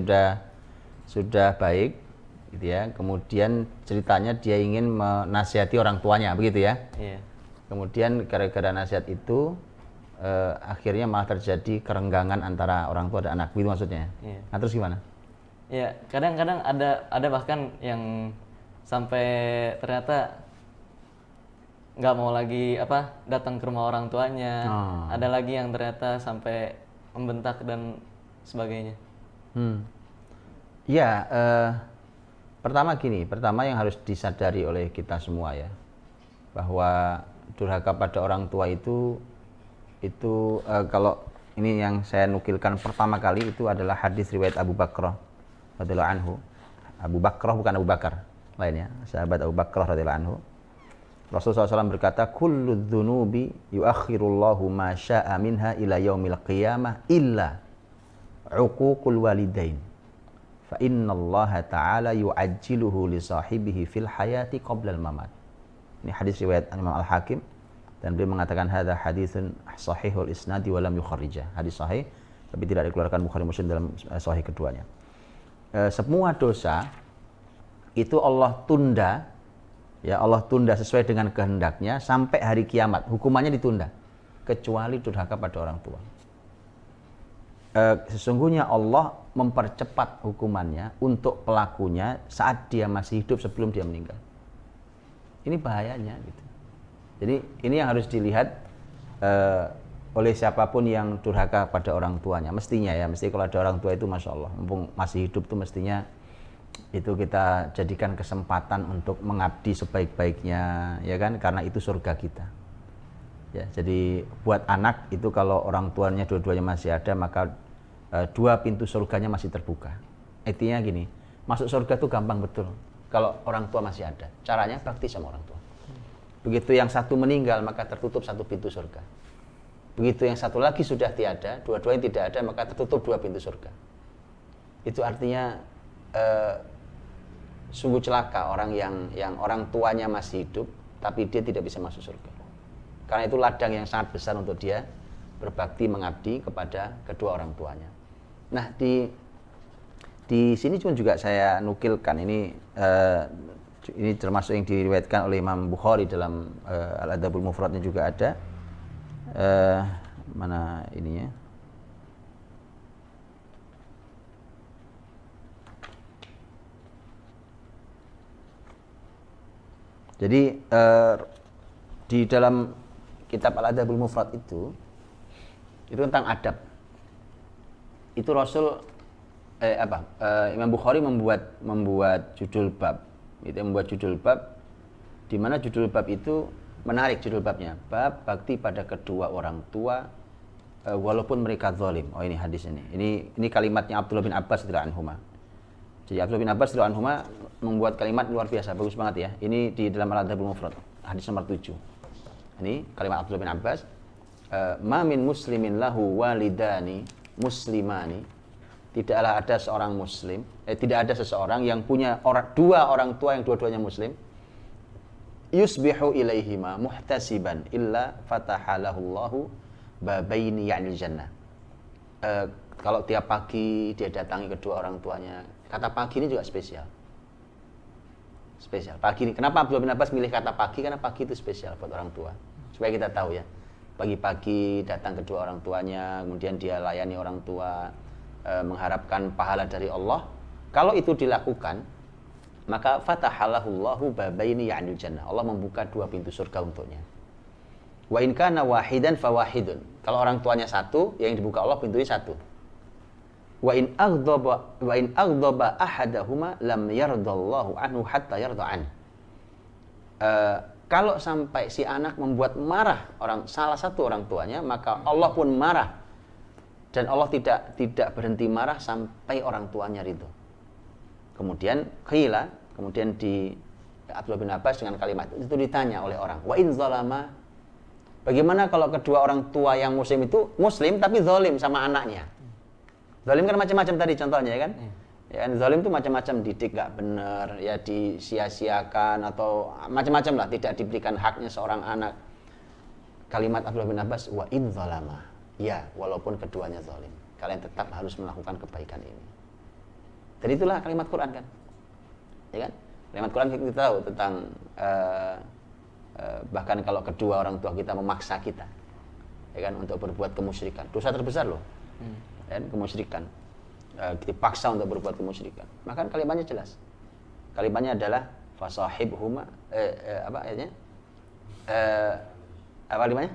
sudah baik gitu ya. Kemudian ceritanya dia ingin menasihati orang tuanya, begitu ya. Iya. Kemudian gara-gara nasihat itu akhirnya malah terjadi kerenggangan antara orang tua dan anak, begitu maksudnya. Iya. Nah, terus gimana? Iya, kadang-kadang ada bahkan yang sampai ternyata nggak mau lagi datang ke rumah orang tuanya. Ada lagi yang ternyata sampai membentak dan sebagainya. Ya, pertama yang harus disadari oleh kita semua ya, bahwa durhaka pada orang tua itu kalau ini yang saya nukilkan pertama kali itu adalah hadis riwayat Abu Bakrah radhiyallahu anhu. Abu Bakrah bukan Abu Bakar lainnya, sahabat Abu Bakrah radhiyallahu anhu. Rasulullah SAW berkata, kullu dzunubi yuakhirullahu ma syaa minha ila yaumil qiyamah illa uququl walidain. Fa innallaha ta'ala yu'ajjiluhu li sahibihi fil hayati qabla al-mamat. Ini hadis riwayat Imam Al-Hakim dan beliau mengatakan hadza haditsun sahihul isnadi wa lam yukharrijah. Hadis sahih tapi tidak dikeluarkan Bukhari Muslim dalam sahih keduanya. Semua dosa itu Allah tunda, ya Allah tunda sesuai dengan kehendaknya sampai hari kiamat. Hukumannya ditunda kecuali durhaka pada orang tua. Sesungguhnya Allah mempercepat hukumannya untuk pelakunya saat dia masih hidup sebelum dia meninggal. Ini bahayanya gitu. Jadi ini yang harus dilihat oleh siapapun yang durhaka pada orang tuanya. Mestinya ya, mesti kalau ada orang tua itu Masya Allah, mumpung masih hidup tuh mestinya itu kita jadikan kesempatan untuk mengabdi sebaik-baiknya, ya kan? Karena itu surga kita. Ya, jadi buat anak itu kalau orang tuanya dua-duanya masih ada, maka dua pintu surganya masih terbuka. Intinya gini, masuk surga tuh gampang betul kalau orang tua masih ada. Caranya bakti sama orang tua. Begitu yang satu meninggal, maka tertutup satu pintu surga. Begitu yang satu lagi sudah tiada, dua-duanya tidak ada, maka tertutup dua pintu surga. Itu artinya sungguh celaka orang yang orang tuanya masih hidup, tapi dia tidak bisa masuk surga. Karena itu ladang yang sangat besar untuk dia berbakti mengabdi kepada kedua orang tuanya. Nah, di sini juga saya nukilkan ini termasuk yang diriwayatkan oleh Imam Bukhari dalam Al-Adabul Mufradnya juga ada. Mana ininya? Jadi di dalam kitab Al-Adabul Mufrad itu tentang adab. Itu Rasul Imam Bukhari membuat judul bab. Itu membuat judul bab di mana judul bab itu menarik, judul babnya bab bakti pada kedua orang tua walaupun mereka zalim. Oh ini hadis ini. Ini kalimatnya Abdullah bin Abbas radhiyallahu anhuma. Jadi Abdullah bin Abbas radhiyallahu anhuma membuat kalimat luar biasa, bagus banget ya. Ini di dalam Al-Adabul Mufrad, hadis nomor 7. Ini kalimat Abdullah bin Abbas, ma min muslimin lahu walidani muslimani. Tidaklah ada seorang muslim, tidak ada seseorang yang punya dua orang tua yang dua-duanya muslim, yusbihu ilaihima muhtasiban illa fatahalahullahu babaini ya'nil jannah. Kalau tiap pagi dia datangi kedua orang tuanya, kata pagi ini juga spesial. Spesial. Pagi ini, kenapa Abdullah bin Abbas milih kata pagi? Karena pagi itu spesial buat orang tua. Supaya kita tahu ya, pagi-pagi datang kedua orang tuanya, kemudian dia layani orang tua, mengharapkan pahala dari Allah. Kalau itu dilakukan, maka fatahalahullahu babaini ya'nil jannah. Allah membuka dua pintu surga untuknya. Wa in kana wahidan fawahidun. Kalau orang tuanya satu, yang dibuka Allah pintunya satu. Wa in aghdaba ahadahuma lam yardallahu anhu hatta yarda an. Kalau sampai si anak membuat marah salah satu orang tuanya, maka Allah pun marah. Dan Allah tidak berhenti marah sampai orang tuanya ridho. Kemudian di Abdullah bin Abbas dengan kalimat itu ditanya oleh orang, wa in zalama, bagaimana kalau kedua orang tua yang muslim itu muslim tapi zalim sama anaknya? Zalim kan macam-macam tadi contohnya ya kan? Ya, zalim itu macam-macam, didik gak benar, ya disia-siakan atau macam-macam lah, tidak diberikan haknya seorang anak. Kalimat Abdullah bin Abbas, wa in zalama. Ya, walaupun keduanya zalim, kalian tetap harus melakukan kebaikan ini. Dan itulah kalimat Quran kan? Ya kan? Kalimat Quran kita tahu tentang bahkan kalau kedua orang tua kita memaksa kita, ya kan, untuk berbuat kemusyrikan, dosa terbesar loh. Dan kemusyrikan, kita paksa untuk berbuat kemusyrikan. Maka kalimatnya jelas. Kalimatnya adalah fasahibhuma apa ayatnya? Apa kalimatnya?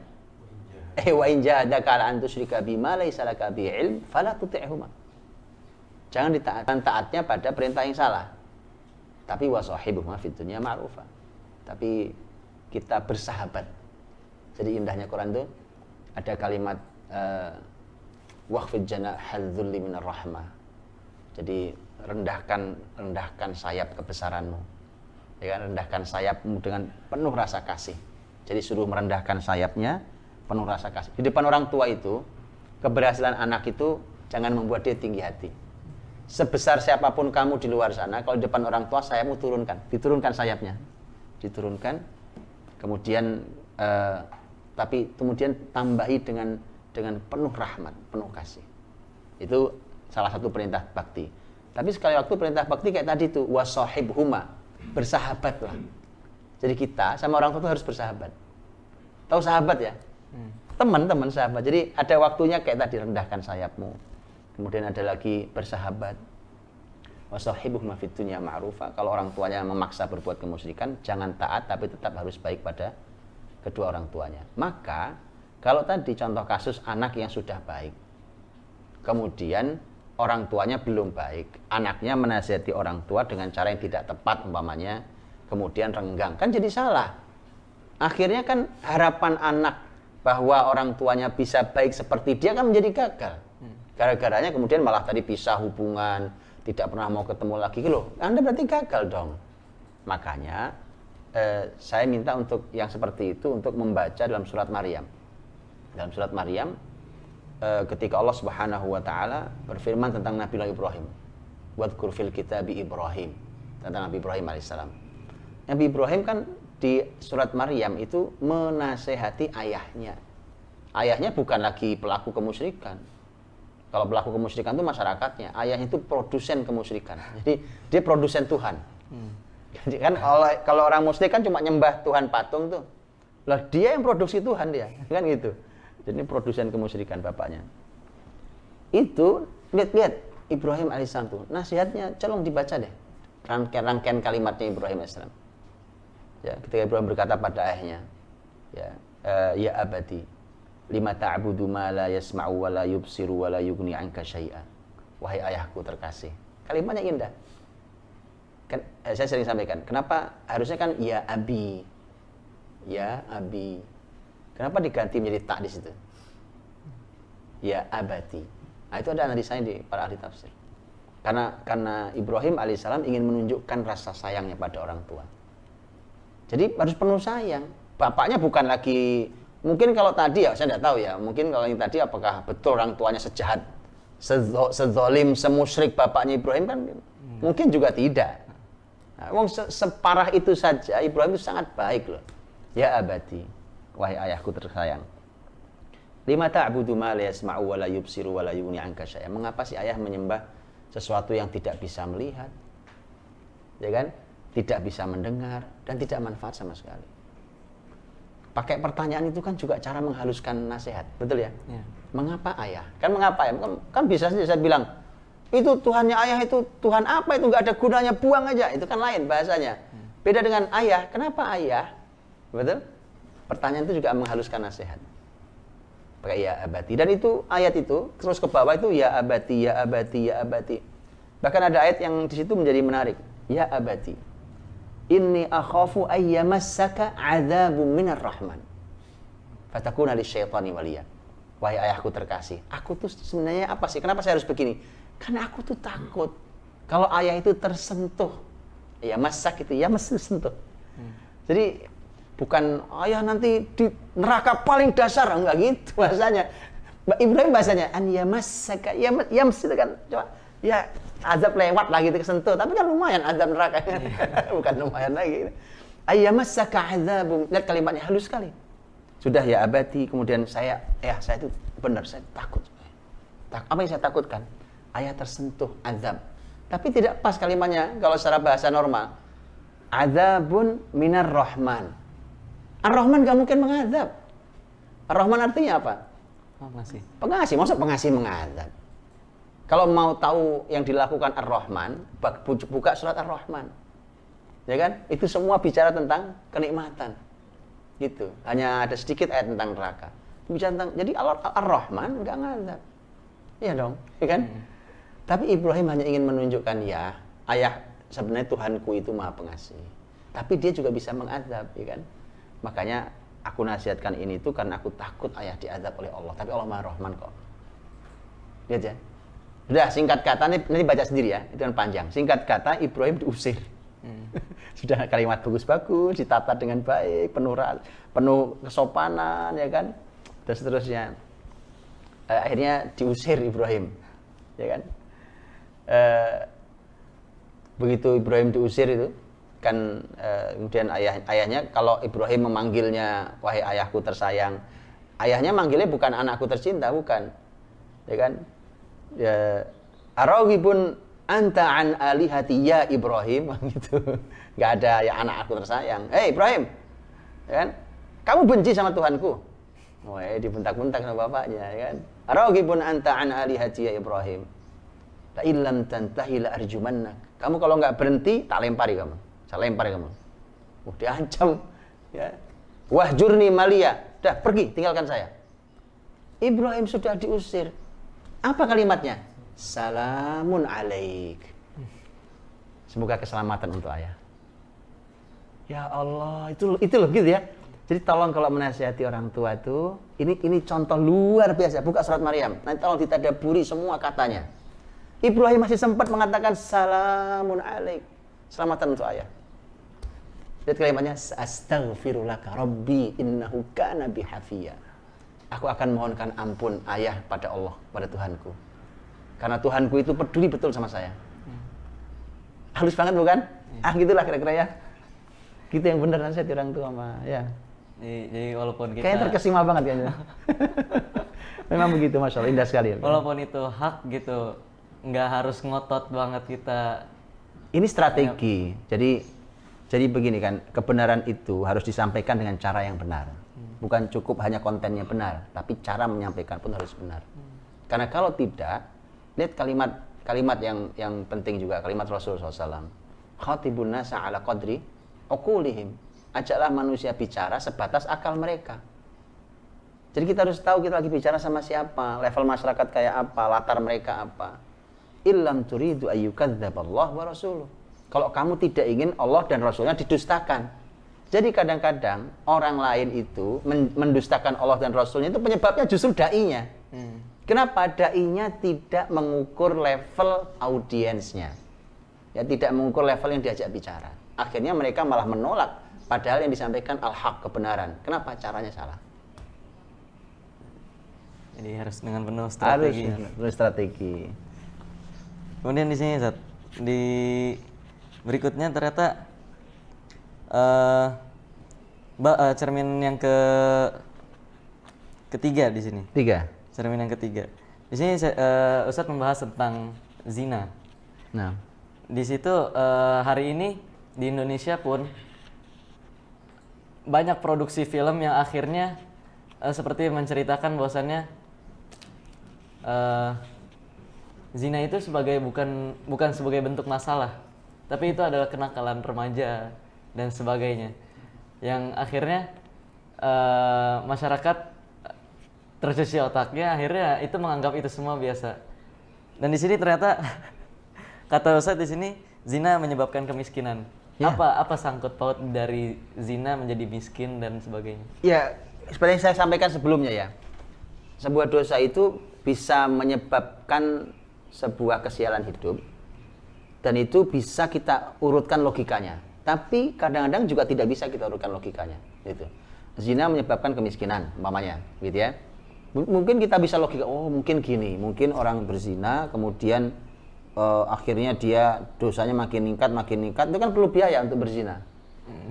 Wa in jahadaka ala an tusyrika bima laysa laka bihi ilm fala tuti'huma. Jangan taatnya pada perintah yang salah. Tapi wasahibuhuma fid dunya ma'rufa. Tapi kita bersahabat. Jadi indahnya Quran itu ada kalimat waqfid janahal dzulli minar rahmah. Jadi rendahkan sayap kebesaranmu. Ya kan, rendahkan sayapmu dengan penuh rasa kasih. Jadi suruh merendahkan sayapnya penuh rasa kasih. Di depan orang tua itu, keberhasilan anak itu jangan membuat dia tinggi hati. Sebesar siapapun kamu di luar sana, kalau di depan orang tua sayapmu diturunkan sayapnya. Diturunkan, kemudian tapi kemudian tambahi dengan penuh rahmat, penuh kasih. Itu salah satu perintah bakti. Tapi sekali waktu perintah bakti kayak tadi itu, wasahibhuma, bersahabatlah. Jadi kita sama orang tua itu harus bersahabat. Tahu sahabat ya? Teman-teman sahabat. Jadi ada waktunya kayak tadi, rendahkan sayapmu. Kemudian ada lagi bersahabat. Wasahibuhuma fid dunya ma'rufa. Kalau orang tuanya memaksa berbuat kemusyrikan, jangan taat tapi tetap harus baik pada kedua orang tuanya. Maka kalau tadi contoh kasus anak yang sudah baik, kemudian orang tuanya belum baik, anaknya menasihati orang tua dengan cara yang tidak tepat umpamanya, kemudian renggang, kan jadi salah. Akhirnya kan harapan anak bahwa orang tuanya bisa baik seperti dia kan menjadi gagal. Gara-garanya kemudian malah tadi pisah hubungan, tidak pernah mau ketemu lagi. Loh, Anda berarti gagal dong. Makanya saya minta untuk yang seperti itu untuk membaca dalam surat Maryam. Dalam surat Maryam ketika Allah Subhanahu wa taala berfirman tentang Nabi Ibrahim. Wadhkur fil kitabi Ibrahim, tentang Nabi Ibrahim alaihissalam. Nabi Ibrahim kan di surat Maryam itu menasehati ayahnya. Ayahnya bukan lagi pelaku kemusyrikan. Kalau pelaku kemusyrikan itu masyarakatnya. Ayahnya itu produsen kemusyrikan. Jadi dia produsen Tuhan. Jadi kan kalau orang musyrik kan cuma nyembah Tuhan patung tuh. Lah dia yang produksi Tuhan dia, kan gitu. Jadi produsen kemusyrikan bapaknya. Itu lihat Ibrahim alaihissalam tuh. Nasihatnya colong dibaca deh. Rangkaian kalimatnya Ibrahim alaihissalam. Ya, ketika Ibrahim berkata pada ayahnya, ya abadi, lima ta'budu ma la yasma'u wa la yubsiru wa la yughni 'anka syai'a. Wahai ayahku terkasih. Kalimatnya indah. Kan saya sering sampaikan, kenapa harusnya kan ya abi. Ya abi. Kenapa diganti menjadi tak di situ? ya abati. Nah, itu ada analisanya di para ahli tafsir. Karena Ibrahim alaihissalam ingin menunjukkan rasa sayangnya pada orang tua. Jadi harus penuh sayang. Bapaknya bukan lagi, mungkin kalau tadi ya saya tidak tahu ya, mungkin kalau yang tadi apakah betul orang tuanya sejahat, sezolim, semusyrik bapaknya Ibrahim kan mungkin juga tidak. Nah, separah itu saja Ibrahim itu sangat baik loh. Ya abati, wahai ayahku tersayang. Lima ta'budu ma la yasma'u wa la yubsiru wa la yughni 'anka syai'an. Mengapa si ayah menyembah sesuatu yang tidak bisa melihat? Ya kan? Tidak bisa mendengar dan tidak manfaat sama sekali. Pakai pertanyaan itu kan juga cara menghaluskan nasihat, betul ya? Ya. Mengapa ayah? Kan mengapa ya? Kan bisa saja saya bilang, itu Tuhannya ayah itu Tuhan apa itu nggak ada gunanya, buang aja. Itu kan lain bahasanya. Beda dengan ayah. Kenapa ayah? Betul? Pertanyaan itu juga menghaluskan nasihat. Pakai ya abati. Dan itu ayat itu terus ke bawah itu ya abati, ya abati, ya abati. Bahkan ada ayat yang di situ menjadi menarik. Ya abati. Inni akhafu ayyamassaka 'adzabun minar rahman. Fatakuna lisyaitani waliya. Wahai ayahku terkasih, aku tuh sebenarnya apa sih? Kenapa saya harus begini? Karena aku tuh takut kalau ayah itu tersentuh. Ya masak itu, ya mesti sentuh. Jadi bukan ayah nanti di neraka paling dasar, enggak gitu bahasanya. Ibrahim bahasanya an yamassaka, ya mesti kan. Coba ya azab lewat lagi itu kesentuh, tapi kan lumayan azab neraka. Bukan lumayan lagi. Ayyamassaka adzabun. Lihat kalimatnya halus sekali. Sudah ya abati, kemudian saya itu benar, saya takut. Apa yang saya takutkan? Ayah tersentuh azab. Tapi tidak pas kalimatnya kalau secara bahasa normal. Adzabun minar rahman. Ar-Rahman gak mungkin mengazab. Ar-Rahman artinya apa? Pengasih. Pengasih, maksud pengasih mengazab. Kalau mau tahu yang dilakukan Ar-Rahman, buka surat Ar-Rahman. Ya kan? Itu semua bicara tentang kenikmatan. Gitu. Hanya ada sedikit ayat tentang neraka. Bicara tentang, jadi Ar-Rahman enggak ngazab. Iya dong, ya kan? Tapi Ibrahim hanya ingin menunjukkan ya, ayah sebenarnya Tuhanku itu Maha Pengasih. Tapi dia juga bisa mengazab, ya kan? Makanya aku nasihatkan ini itu karena aku takut ayah diazab oleh Allah. Tapi Allah Maha Rahman kok. Lihat ya. Udah, singkat kata, nanti baca sendiri ya, itu kan panjang. Singkat kata, Ibrahim diusir. Sudah kalimat bagus-bagus, ditata dengan baik, penuh kesopanan, ya kan? Dan seterusnya. Akhirnya diusir Ibrahim, ya kan? Begitu Ibrahim diusir itu, kan kemudian ayahnya, kalau Ibrahim memanggilnya, wahai ayahku tersayang, ayahnya manggilnya bukan anakku tercinta, bukan, ya kan? Ya, araghibun anta an alihati ya Ibrahim, gitu. Nggak ada ya anak aku tersayang. Ibrahim, ya kan? Kamu benci sama Tuhanku? Wah, dibentak-bentak sama bapaknya, ya kan? Araghibun anta an alihati ya Ibrahim. La illam tantahi la arjumannak. Kamu kalau nggak berhenti, tak lempari kamu. Saya lempari kamu. Diancam, ya. Wahjurni maliya. Dah, pergi, tinggalkan saya. Ibrahim sudah diusir. Apa kalimatnya? Salamun alaik. Semoga keselamatan untuk ayah. Ya Allah, itu loh gitu ya. Jadi tolong kalau menasihati orang tua itu, ini contoh luar biasa. Buka surat Maryam. Nanti tolong ditadaburi semua katanya. Ibrahim masih sempat mengatakan salamun alaik. Selamatan untuk ayah. Lihat kalimatnya, astaghfirulaka rabbi innahu kana bi hafiya. Aku akan mohonkan ampun ayah pada Allah, pada Tuhanku. Karena Tuhanku itu peduli betul sama saya. Halus banget bukan? Gitulah kira-kira ya. Gitu yang benar nasihat orang tua mah, ya. Jadi walaupun kita kayaknya terkesima banget kayaknya. Memang begitu, Masya Allah, indah sekali. Walaupun itu hak gitu, nggak harus ngotot banget kita. Ini strategi. Jadi begini kan, kebenaran itu harus disampaikan dengan cara yang benar. Bukan cukup hanya kontennya benar, tapi cara menyampaikan pun harus benar. Karena kalau tidak, lihat kalimat yang penting juga, kalimat Rasulullah SAW. Khatibun nasa ala qadri uqulihim. Ajaklah manusia bicara sebatas akal mereka. Jadi kita harus tahu kita lagi bicara sama siapa, level masyarakat kayak apa, latar mereka apa. Illam turidu ayyukadzdzaballahu wa rasuluh. Kalau kamu tidak ingin Allah dan Rasulnya didustakan. Jadi kadang-kadang orang lain itu mendustakan Allah dan Rasulnya itu penyebabnya justru da'inya. Kenapa dai-nya tidak mengukur level audiensnya? Ya, tidak mengukur level yang diajak bicara. Akhirnya mereka malah menolak, padahal yang disampaikan al-haq, kebenaran. Kenapa? Caranya salah. Jadi harus dengan penuh strategi. Harus penuh strategi. Kemudian di sini Zat, di berikutnya ternyata cermin yang ketiga di sini. 3. Cermin yang ketiga. Di sini Ustadz membahas tentang zina. Nah, Di situ hari ini di Indonesia pun banyak produksi film yang akhirnya seperti menceritakan bahwasannya zina itu bukan sebagai bentuk masalah, tapi itu adalah kenakalan remaja dan sebagainya, yang akhirnya masyarakat tercuci otaknya, akhirnya itu menganggap itu semua biasa. Dan di sini ternyata kata Ustadz di sini zina menyebabkan kemiskinan. Ya. Apa sangkut paut dari zina menjadi miskin dan sebagainya? ya seperti yang saya sampaikan sebelumnya ya, sebuah dosa itu bisa menyebabkan sebuah kesialan hidup, dan itu bisa kita urutkan logikanya. Tapi kadang-kadang juga tidak bisa kita urutkan logikanya. Gitu. Zina menyebabkan kemiskinan, umpamanya, gitu ya. Mungkin kita bisa logika, oh mungkin gini, mungkin orang berzina kemudian akhirnya dia dosanya makin meningkat, itu kan perlu biaya untuk berzina,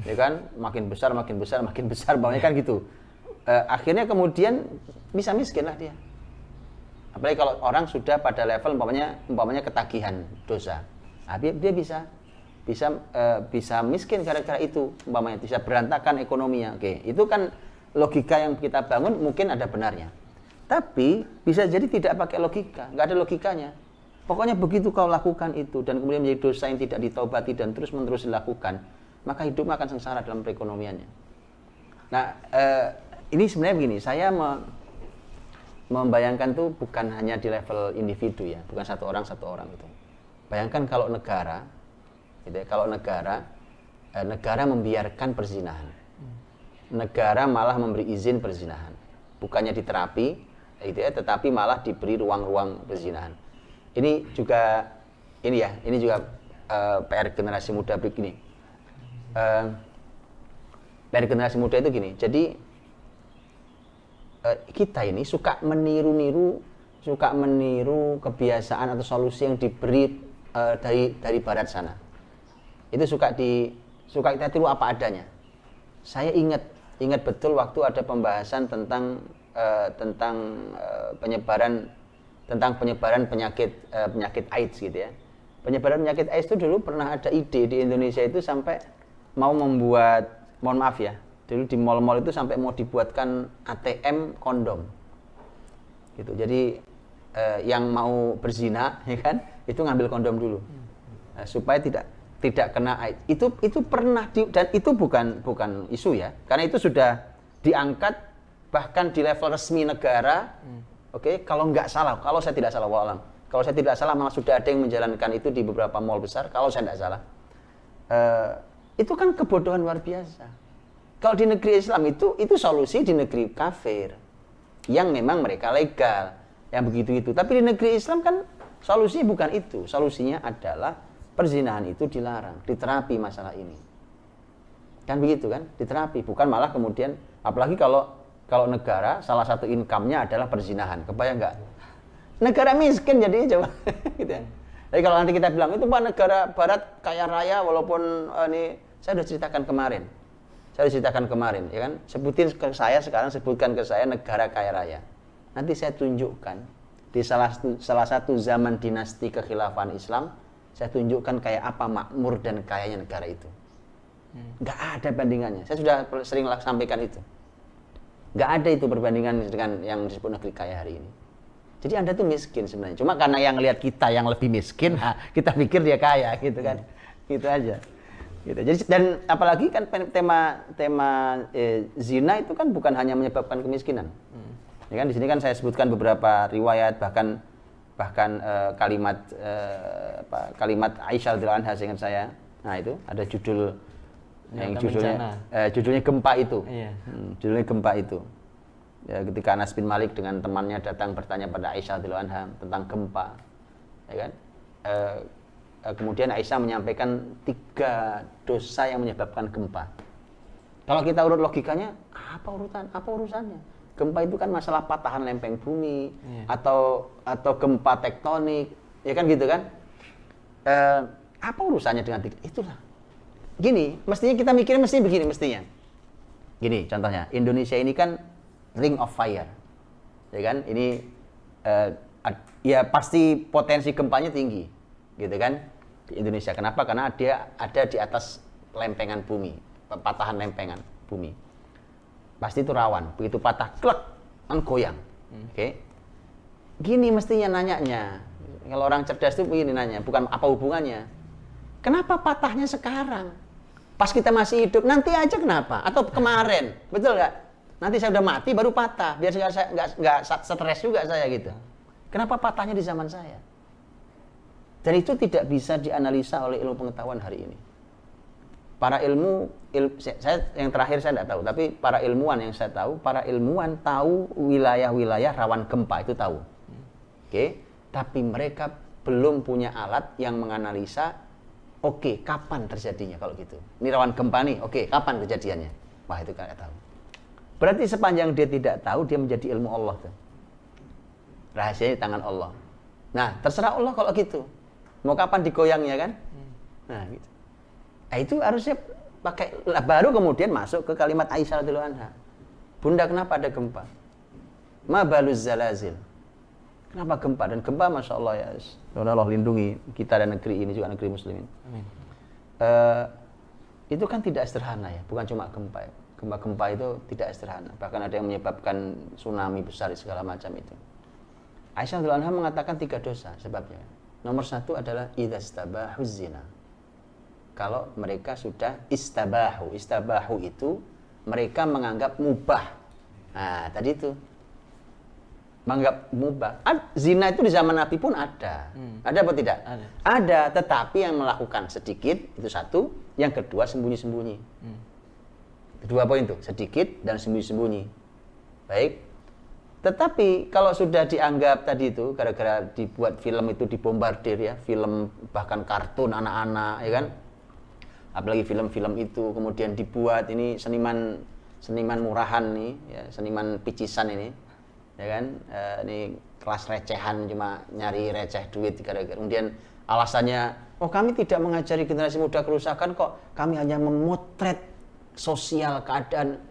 ya kan, makin besar, umpamanya kan gitu. Akhirnya kemudian bisa miskin lah dia. Apalagi kalau orang sudah pada level umpamanya ketagihan dosa, nah, dia bisa miskin gara-gara itu, umpamanya bisa berantakan ekonominya. Oke, itu kan logika yang kita bangun mungkin ada benarnya. Tapi bisa jadi tidak pakai logika, nggak ada logikanya. Pokoknya begitu kau lakukan itu dan kemudian menjadi dosa yang tidak ditaubati dan terus-menerus dilakukan, maka hidupmu akan sengsara dalam perekonomiannya. Nah, ini sebenarnya begini, saya membayangkan tuh bukan hanya di level individu ya, bukan satu orang gitu. Bayangkan kalau negara, gitu ya, negara membiarkan perzinahan, negara malah memberi izin perzinahan, bukannya diterapi, gitu ya, tetapi malah diberi ruang-ruang perzinahan. Ini juga PR generasi muda begini. PR generasi muda itu gini. Jadi kita ini suka meniru kebiasaan atau solusi yang diberi dari barat sana. Itu suka kita tiru apa adanya. Saya ingat betul waktu ada pembahasan tentang penyebaran penyakit AIDS gitu ya. Penyebaran penyakit AIDS itu dulu pernah ada ide di Indonesia itu sampai mau membuat, mohon maaf ya, dulu di mal-mal itu sampai mau dibuatkan ATM kondom. Gitu. Jadi yang mau berzina ya kan, itu ngambil kondom dulu. Supaya tidak kena AIDS. Itu pernah dan itu bukan isu ya. Karena itu sudah diangkat bahkan di level resmi negara. Oke, kalau saya tidak salah, wallahualam. Kalau saya tidak salah malah sudah ada yang menjalankan itu di beberapa mal besar. Kalau saya tidak salah, itu kan kebodohan luar biasa. Kalau di negeri Islam itu solusi di negeri kafir, yang memang mereka legal, yang begitu. Tapi di negeri Islam kan solusinya bukan itu. Solusinya adalah perzinahan itu dilarang, diterapi masalah ini. Kan begitu kan, diterapi, bukan malah kemudian, apalagi kalau negara salah satu income-nya adalah perzinahan, kebayang nggak? Negara miskin jadinya coba. Gitu ya. Jadi kalau nanti kita bilang itu Pak negara barat kaya raya, walaupun ini saya sudah ceritakan kemarin, ya kan? Sebutkan ke saya negara kaya raya. Nanti saya tunjukkan di salah satu zaman dinasti kekhilafan Islam, saya tunjukkan kayak apa makmur dan kayanya negara itu. Nggak ada bandingannya. Saya sudah sering sampaikan itu. Nggak ada itu perbandingan dengan yang disebut negeri kaya hari ini. Jadi Anda tuh miskin sebenarnya. Cuma karena yang lihat kita yang lebih miskin, kita pikir dia kaya gitu kan. Gitu aja. Gitu. Jadi dan apalagi kan tema zina itu kan bukan hanya menyebabkan kemiskinan. Ya kan di sini kan saya sebutkan beberapa riwayat bahkan kalimat Aisyah radhiyallahu anha seingat saya. Nah, itu ada judulnya gempa itu. Iya. Judulnya gempa itu. Ya, ketika Anas bin Malik dengan temannya datang bertanya pada Aisyah radhiyallahu anha tentang gempa, ya kan? Kemudian Aisyah menyampaikan 3 dosa yang menyebabkan gempa. Kalau kita urut logikanya, apa urusannya? Gempa itu kan masalah patahan lempeng bumi, atau gempa tektonik, ya kan gitu kan? Apa urusannya dengan itulah? Gini, mestinya kita mikirin begini mestinya. Gini, contohnya Indonesia ini kan ring of fire, ya kan? Ini ya pasti potensi gempanya tinggi, gitu kan? Di Indonesia. Kenapa? Karena dia ada di atas lempengan bumi, patahan lempengan bumi. Pasti itu rawan. Begitu patah, klek, kan goyang. Oke? Gini mestinya nanyanya. Kalau orang cerdas itu begini nanya, bukan apa hubungannya. Kenapa patahnya sekarang? Pas kita masih hidup, nanti aja kenapa? Atau kemarin, betul nggak? Nanti saya udah mati baru patah, biar saya nggak stres juga saya gitu. Kenapa patahnya di zaman saya? Dan itu tidak bisa dianalisa oleh ilmu pengetahuan hari ini. Para saya yang terakhir saya tidak tahu, tapi para ilmuwan yang saya tahu, para ilmuwan tahu wilayah-wilayah rawan gempa itu tahu. Oke, tapi mereka belum punya alat yang menganalisa. Oke, kapan terjadinya kalau gitu? Ini rawan gempa nih. Oke, kapan kejadiannya? Wah, itu nggak tahu. Berarti sepanjang dia tidak tahu, dia menjadi ilmu Allah tuh. Rahasianya di tangan Allah. Nah, terserah Allah kalau gitu. Mau kapan digoyangnya kan? Nah, gitu. Nah, itu harusnya pakai, baru kemudian masuk ke kalimat Aisyah radhiyallahu anha. Bunda, kenapa ada gempa? Ma baluz zalazil. Kenapa gempa? Dan gempa, masya Allah ya, Allah lindungi kita dan negeri ini juga, negeri muslimin. Amin. Itu kan tidak sederhana ya, bukan cuma gempa ya. Gempa-gempa itu tidak sederhana, bahkan ada yang menyebabkan tsunami besar segala macam itu. Aisyah radhiyallahu anha mengatakan 3 dosa sebabnya. Nomor 1 adalah idzastabahu zina. Kalau mereka sudah istabahu itu mereka menganggap mubah. Nah, tadi itu menganggap mubah. Zina itu di zaman Nabi pun ada. Ada apa tidak? Ada, tetapi yang melakukan sedikit itu 1, yang kedua sembunyi-sembunyi. 2 poin tuh, sedikit dan sembunyi-sembunyi. Baik. Tetapi kalau sudah dianggap tadi itu gara-gara dibuat film itu dibombardir ya, film bahkan kartun anak-anak ya kan. Apalagi film-film itu kemudian dibuat, ini seniman murahan nih ya, seniman picisan ini. Ya kan, ini kelas recehan, cuma nyari receh duit gara-gara. Kemudian alasannya, oh kami tidak mengajari generasi muda kerusakan kok, kami hanya memotret sosial keadaan.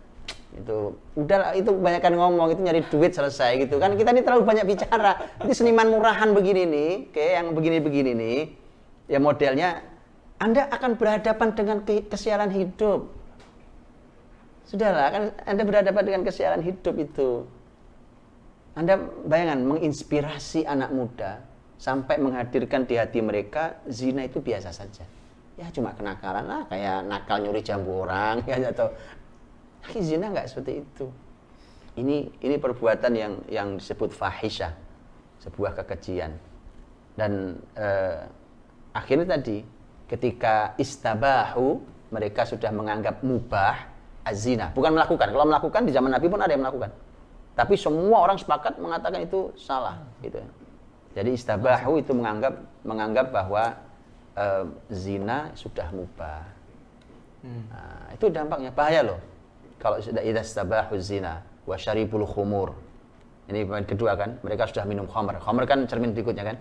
Itu udah, itu kebanyakan ngomong, itu nyari duit selesai gitu kan. Kita ini terlalu banyak bicara. Ini seniman murahan begini nih, kayak yang begini-begini nih, ya modelnya Anda akan berhadapan dengan kesialan hidup. Sudahlah, kan Anda berhadapan dengan kesialan hidup itu. Anda bayangkan, menginspirasi anak muda sampai menghadirkan di hati mereka zina itu biasa saja. Ya cuma kenakalan lah, kayak nakal nyuri jambu orang ya, atau zina nggak seperti itu. Ini perbuatan yang disebut fahisyah, sebuah kekejian. Dan akhirnya tadi ketika istabahu, mereka sudah menganggap mubah azina, bukan melakukan. Kalau melakukan di zaman Nabi pun ada yang melakukan. Tapi semua orang sepakat mengatakan itu salah, gitu. Jadi istabahu itu menganggap bahwa zina sudah mubah. Nah, itu dampaknya bahaya loh. Kalau sudah istabahu zina wa syaribul khumur. Ini poin kedua kan, mereka sudah minum khamr. Khamr kan cermin berikutnya kan.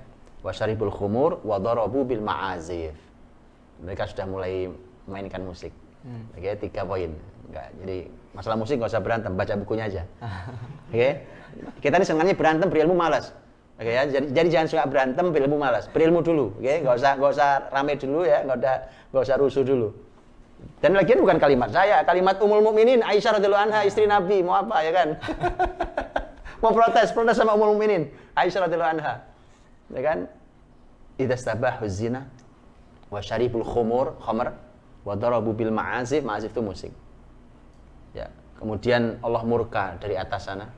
Wa syaribul khumur wa darabu bil ma'azif. Mereka sudah mulai mainkan musik. Oke, 3 poin. Enggak, jadi masalah musik nggak usah berantem, baca bukunya aja. Oke, kita ini sebenarnya berantem berilmu malas. Oke ya, jadi jangan suka berantem berilmu malas, berilmu dulu. Oke, nggak usah rame dulu ya, nggak usah rusuh dulu. Dan lagian bukan kalimat saya, kalimat Ummul Mukminin Aisyah radhiyallahu anha, istri Nabi, mau apa ya kan? Mau protes sama Ummul Mukminin Aisyah radhiyallahu anha, ya kan? Idzastabahu zina wa syaribul khamr wa darabu bil ma'azif. Ma'azif itu musik. Ya, kemudian Allah murka dari atas sana.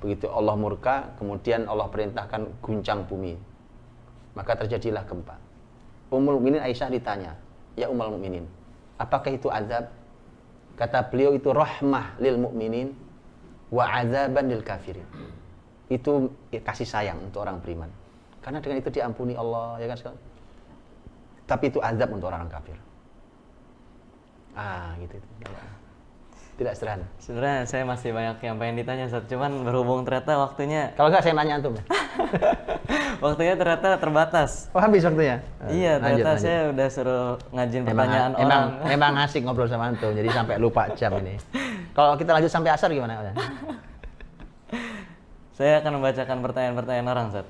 Begitu Allah murka, kemudian Allah perintahkan guncang bumi. Maka terjadilah gempa. Ummul Mukminin Aisyah ditanya, "Ya Ummul Mukminin, apakah itu azab?" Kata beliau, itu rahmah lil mukminin. wa 'adzaban lil kafirin. Itu kasih sayang untuk orang beriman. Karena dengan itu diampuni Allah, ya kan? Tapi itu azab untuk orang kafir. Gitu. Tidak sederhana. Sebenarnya saya masih banyak yang pengen ditanya, Ustaz. Cuman berhubung ternyata waktunya Kalau enggak saya nanya antum. waktunya ternyata terbatas. Oh, habis waktunya. Iya, Lanjut, ternyata lanjut. saya udah suruh ngajin pertanyaan orang. Memang asik ngobrol sama antum, jadi sampai lupa jam ini. Kalau kita lanjut sampai asar gimana? Saya akan membacakan pertanyaan-pertanyaan orang, Ustaz.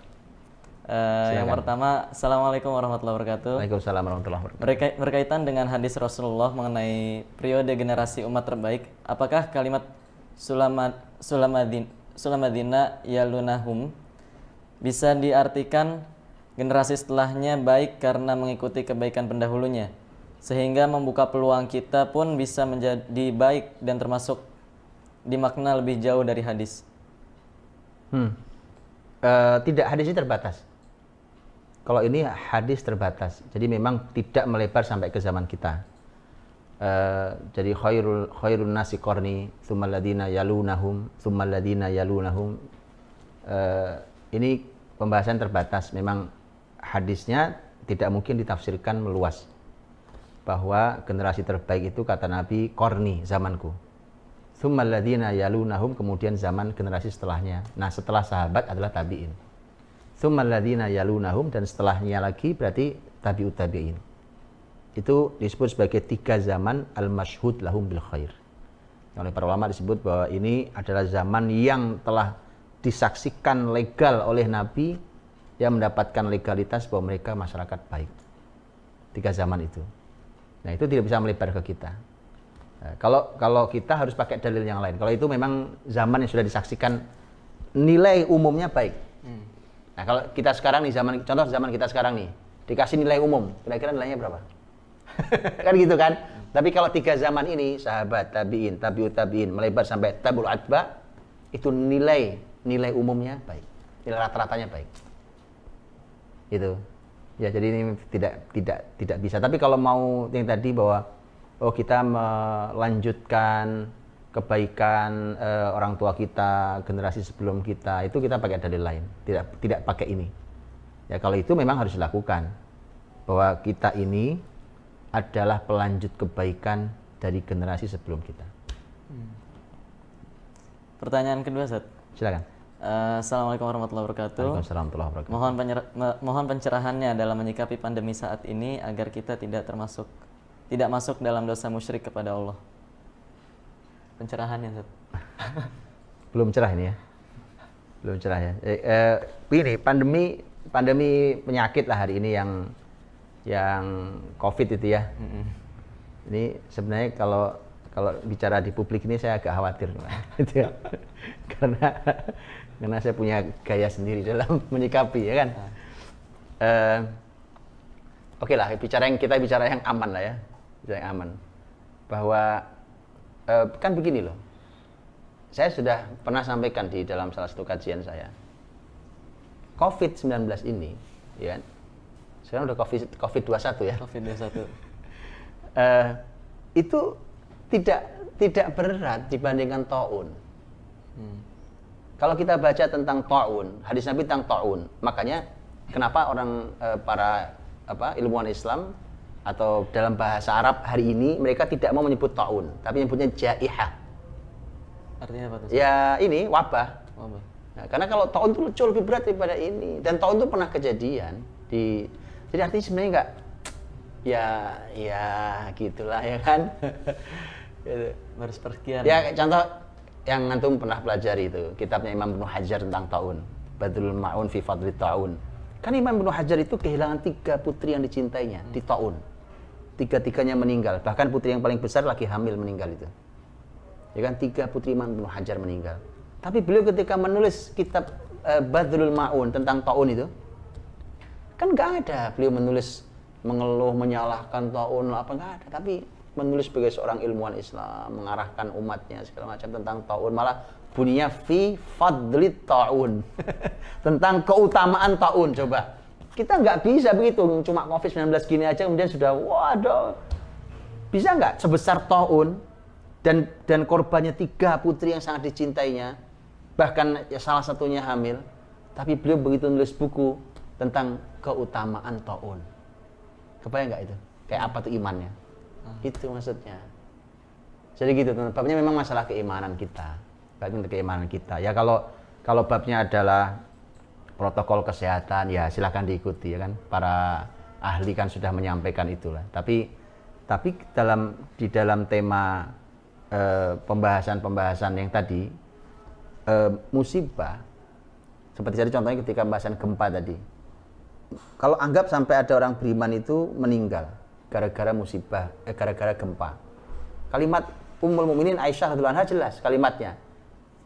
Yang pertama, Assalamualaikum warahmatullahi wabarakatuh. Waalaikumsalam warahmatullahi wabarakatuh. Berkaitan dengan hadis Rasulullah mengenai periode generasi umat terbaik, apakah kalimat sulamadina yalunahum bisa diartikan generasi setelahnya baik karena mengikuti kebaikan pendahulunya, sehingga membuka peluang kita pun bisa menjadi baik dan termasuk dimakna lebih jauh dari hadis? Tidak, hadis ini terbatas. Kalau ini hadis terbatas, jadi memang tidak melebar sampai ke zaman kita. Jadi khairun nasi qarni, tsummal ladina yalunahum, tsummal ladina yalunahum. Ini pembahasan terbatas. Memang hadisnya tidak mungkin ditafsirkan meluas. Bahwa generasi terbaik itu kata Nabi qarni, zamanku. Tsummal ladina yalunahum, kemudian zaman generasi setelahnya. Nah, setelah sahabat adalah tabi'in. Tsummal ladzina yalunahum, dan setelahnya lagi berarti tabi'ut tabi'in. Itu disebut sebagai 3 zaman al-masyhud lahum bil khair. Oleh para ulama disebut bahwa ini adalah zaman yang telah disaksikan legal oleh Nabi, yang mendapatkan legalitas bahwa mereka masyarakat baik. 3 zaman itu. Nah, itu tidak bisa melebar ke kita. Nah, kalau kita harus pakai dalil yang lain. Kalau itu memang zaman yang sudah disaksikan nilai umumnya baik. Nah, kalau kita sekarang nih, contoh zaman kita sekarang nih, dikasih nilai umum, kira-kira nilainya berapa? Kan gitu kan? Tapi kalau 3 zaman ini, sahabat, tabi'in, tabi'ut tabi'in, melebar sampai tabi'ul atba, itu nilai umumnya baik. Nilai rata-ratanya baik. Gitu. Ya, jadi ini tidak bisa. Tapi kalau mau yang tadi bahwa kita melanjutkan kebaikan orang tua kita, generasi sebelum kita, itu kita pakai dalil lain, tidak pakai ini. Ya, kalau itu memang harus dilakukan, bahwa kita ini adalah pelanjut kebaikan dari generasi sebelum kita. Pertanyaan kedua, Ustaz. Silakan. Assalamualaikum warahmatullahi wabarakatuh. Waalaikumsalam warahmatullahi wabarakatuh. Mohon pencerahannya dalam menyikapi pandemi saat ini agar kita tidak masuk dalam dosa musyrik kepada Allah. Pencerahannya, Ustaz. Belum cerah ini ya. Belum cerah ya. Ini pandemi penyakit lah hari ini yang COVID itu ya. Ini sebenarnya kalau bicara di publik ini saya agak khawatir, gitu ya. karena saya punya gaya sendiri dalam menyikapi, ya kan. Oke lah, kita bicara yang aman lah ya, yang aman. Bahwa kan begini loh, saya sudah pernah sampaikan di dalam salah satu kajian saya, COVID-19 ini, ya, sekarang udah COVID-21 ya. COVID-21. Itu tidak berat dibandingkan taun. Kalau kita baca tentang taun, hadis Nabi tentang taun, makanya kenapa orang para ilmuwan Islam atau dalam bahasa Arab hari ini mereka tidak mau menyebut taun, tapi menyebutnya jaihah. Artinya apa tuh? Ya ini wabah. Nah, karena kalau taun itu jauh lebih berat daripada ini, dan taun itu pernah kejadian jadi artinya sebenarnya enggak, ya gitulah ya kan. Gitu. Baru sepersekian. Ya contoh yang antum pernah pelajari itu kitabnya Imam Ibnu Hajar tentang taun, Badrul Ma'un fi Fadli Taun. Kan Imam Ibnu Hajar itu kehilangan 3 putri yang dicintainya di taun. 3-tiganya meninggal, bahkan putri yang paling besar lagi hamil meninggal itu. Ya kan, 3 putri Imam Ibnu Hajar meninggal. Tapi beliau ketika menulis kitab Badrul Ma'un tentang taun itu, kan nggak ada beliau menulis mengeluh, menyalahkan taun apa, nggak ada. Tapi menulis sebagai seorang ilmuwan Islam, mengarahkan umatnya segala macam tentang taun, malah bunyinya fi fadli taun. Tentang keutamaan taun. Coba kita nggak bisa begitu, cuma COVID-19 gini aja kemudian sudah waduh, bisa nggak sebesar taun dan korbannya 3 putri yang sangat dicintainya, bahkan ya salah satunya hamil, tapi beliau begitu nulis buku tentang keutamaan taun. Kebayang nggak itu? Kayak apa tuh imannya? Itu maksudnya. Jadi gitu, babnya memang masalah keimanan kita. Babnya keimanan kita. Ya kalau babnya adalah protokol kesehatan, ya silahkan diikuti ya kan. Para ahli kan sudah menyampaikan itulah. Tapi di dalam tema pembahasan yang tadi, musibah, seperti tadi contohnya ketika pembahasan gempa tadi. Kalau anggap sampai ada orang beriman itu meninggal gara-gara musibah, gara-gara gempa. Kalimat Ummul Mukminin Aisyah radhiyallahu anha jelas kalimatnya.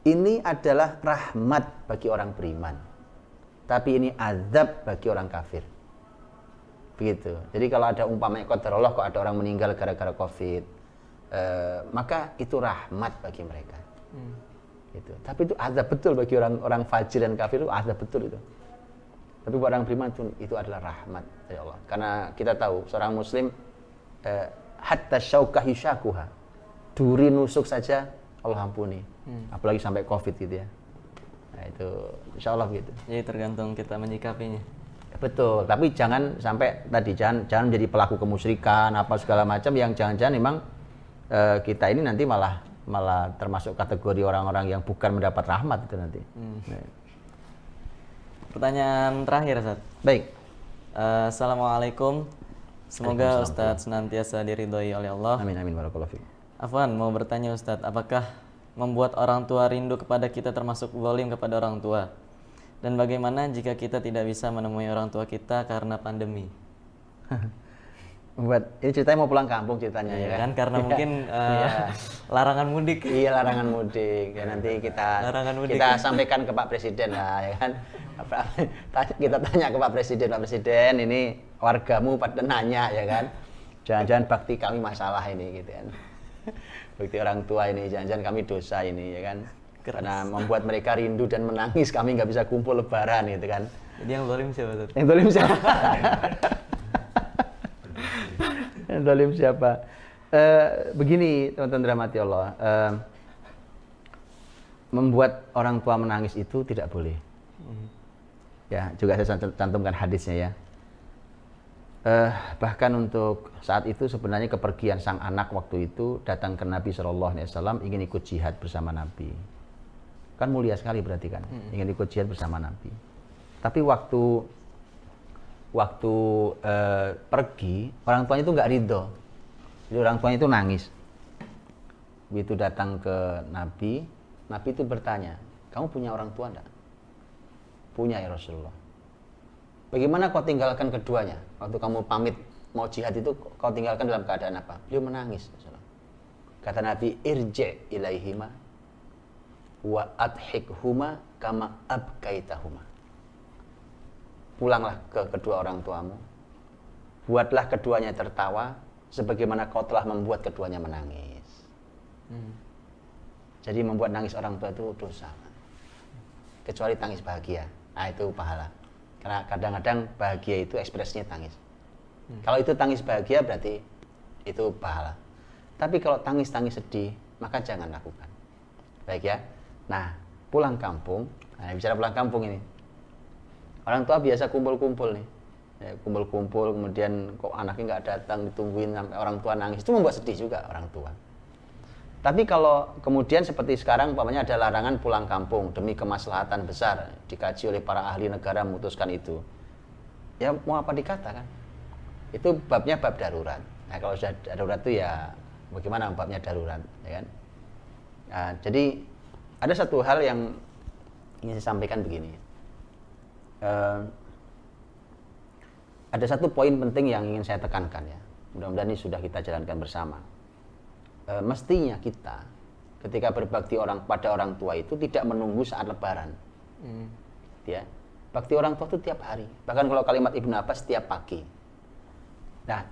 Ini adalah rahmat bagi orang beriman. Tapi ini azab bagi orang kafir. Begitu. Jadi kalau ada umpamanya qadarullah kok ada orang meninggal gara-gara Covid, maka itu rahmat bagi mereka. Gitu. Tapi itu azab betul bagi orang fajir dan kafir, itu azab betul itu. Tapi buat orang beriman itu adalah rahmat dari Allah. Karena kita tahu seorang muslim hatta syaukah yushakuha. Duri nusuk saja Allah ampuni. Apalagi sampai Covid gitu ya. Nah itu insya Allah gitu. Jadi tergantung kita menyikapinya. Betul, tapi jangan sampai tadi jangan menjadi pelaku kemusyrikan apa segala macam yang jangan-jangan memang kita ini nanti malah termasuk kategori orang-orang yang bukan mendapat rahmat itu nanti. Nah. Pertanyaan terakhir, Ustaz. Baik. Assalamualaikum. Semoga Ustadz senantiasa diridhoi oleh Allah. Amin amin barakallahu fiik. Afwan, mau bertanya Ustadz, apakah membuat orang tua rindu kepada kita termasuk zalim kepada orang tua? Dan bagaimana jika kita tidak bisa menemui orang tua kita karena pandemi? Ini ceritanya mau pulang kampung ceritanya ya kan? Karena mungkin larangan mudik. Iya, larangan mudik. Ya nanti kita sampaikan ke Pak Presiden lah ya kan. Kita tanya ke Pak Presiden, ini wargamu pada nanya ya kan. Jangan-jangan bakti kami masalah ini gitu kan. Bakti orang tua ini, jangan-jangan kami dosa ini ya kan. Karena membuat mereka rindu dan menangis, kami nggak bisa kumpul lebaran gitu kan. Jadi yang zalim siapa tuh? Yang zalim siapa? Yang zalim siapa? Begini teman-teman rahmati Allah, membuat orang tua menangis itu tidak boleh. Ya, juga saya cantumkan hadisnya ya. Bahkan untuk saat itu sebenarnya kepergian sang anak waktu itu datang ke Nabi SAW ingin ikut jihad bersama Nabi. Kan mulia sekali berarti kan, ingin ikut jihad bersama Nabi. Tapi waktu pergi, orang tuanya itu nggak ridho. Jadi orang tuanya itu nangis. Begitu datang ke Nabi, Nabi itu bertanya, kamu punya orang tua enggak? Punya ya Rasulullah. Bagaimana kau tinggalkan keduanya? Waktu kamu pamit mau jihad itu kau tinggalkan dalam keadaan apa? Beliau menangis. Kata Nabi, irji ilaihima wa adhikhuma kama abkaitahuma. Pulanglah ke kedua orang tuamu. Buatlah keduanya tertawa sebagaimana kau telah membuat keduanya menangis. Jadi membuat nangis orang tua itu dosa. Kecuali tangis bahagia. Nah, itu pahala. Karena kadang-kadang bahagia itu ekspresinya tangis. Kalau itu tangis bahagia berarti itu pahala. Tapi kalau tangis-tangis sedih, maka jangan lakukan. Baik ya. Nah, pulang kampung. Nah, bicara pulang kampung ini. Orang tua biasa kumpul-kumpul nih. Ya, kumpul-kumpul, kemudian kok anaknya nggak datang, ditungguin sampai orang tua nangis. Itu membuat sedih juga orang tua. Tapi kalau kemudian seperti sekarang umpamanya ada larangan pulang kampung demi kemaslahatan besar, dikaji oleh para ahli negara memutuskan itu. Ya mau apa dikatakan? Itu babnya bab darurat. Nah, kalau sudah darurat itu ya bagaimana babnya darurat, ya kan? Nah, jadi ada satu hal yang ingin saya sampaikan begini. Ada satu poin penting yang ingin saya tekankan ya. Mudah-mudahan ini sudah kita jalankan bersama. Mestinya kita ketika berbakti pada orang tua itu tidak menunggu saat lebaran. Ya. Bakti orang tua itu tiap hari. Bahkan kalau kalimat Ibnu Abbas setiap pagi. Nah,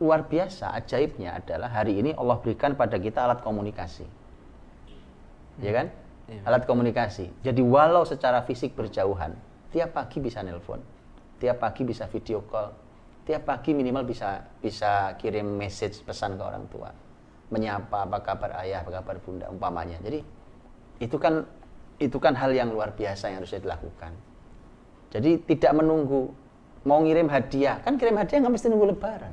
luar biasa ajaibnya adalah hari ini Allah berikan pada kita alat komunikasi. Ya kan? Alat komunikasi. Jadi walau secara fisik berjauhan, tiap pagi bisa nelpon, tiap pagi bisa video call, tiap pagi minimal bisa kirim message pesan ke orang tua. menyapa, apa kabar ayah, apa kabar bunda, umpamanya. Jadi itu kan hal yang luar biasa yang harus dilakukan. Jadi tidak menunggu mau ngirim hadiah, kan kirim hadiah nggak mesti nunggu lebaran,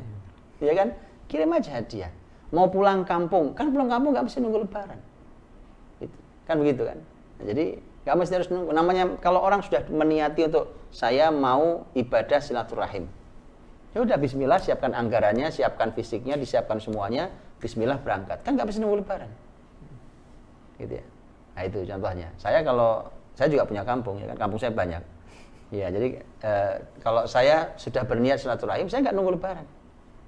ya kan? Kirim aja hadiah. Mau pulang kampung, kan pulang kampung nggak mesti nunggu lebaran, gitu. Kan begitu kan? Nah, jadi nggak mesti harus nunggu. Namanya kalau orang sudah meniati untuk saya mau ibadah silaturahim, ya udah Bismillah, siapkan anggarannya, siapkan fisiknya, disiapkan semuanya, Bismillah berangkat. Kan nggak mesti nunggu lebaran, gitu ya. Nah itu contohnya. Saya juga punya kampung, ya kan? Kampung saya banyak. Ya jadi kalau saya sudah berniat silaturahim, saya nggak nunggu lebaran.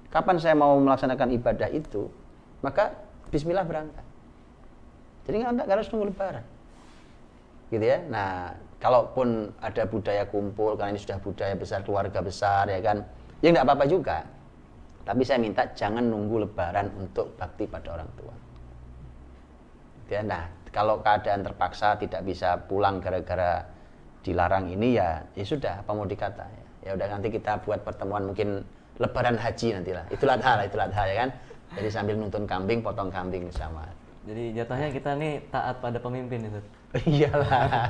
Kapan saya mau melaksanakan ibadah itu, maka Bismillah berangkat. Jadi nggak harus nunggu lebaran, gitu ya. Nah, kalaupun ada budaya kumpul, karena ini sudah budaya besar, keluarga besar, ya kan, ya nggak apa-apa juga. Tapi saya minta jangan nunggu lebaran untuk bakti pada orang tua. Ya, nah, kalau keadaan terpaksa tidak bisa pulang gara-gara dilarang ini, ya sudah, apa mau dikata ya. Ya udah, nanti kita buat pertemuan mungkin lebaran haji nantilah. Idul Adha ya kan. Jadi sambil nonton kambing, potong kambing sama. Jadi jatuhnya kita nih taat pada pemimpin itu. Iyalah.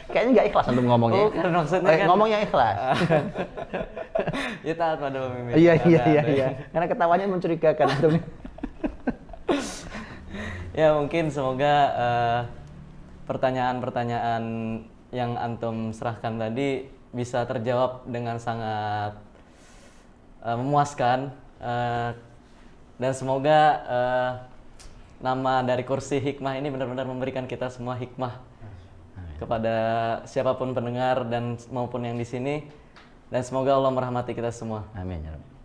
Kayaknya nggak ikhlas untuk ngomongnya. Oh, karena maksudnya kan ngomongnya ikhlas. Ya taat pada pemimpin. Iya. Karena ketawanya mencurigakan antum. Ya mungkin semoga pertanyaan-pertanyaan yang antum serahkan tadi bisa terjawab dengan sangat memuaskan, dan semoga nama dari kursi hikmah ini benar-benar memberikan kita semua hikmah kepada siapapun pendengar dan maupun yang di sini, dan semoga Allah merahmati kita semua. Amin ya Rabbi.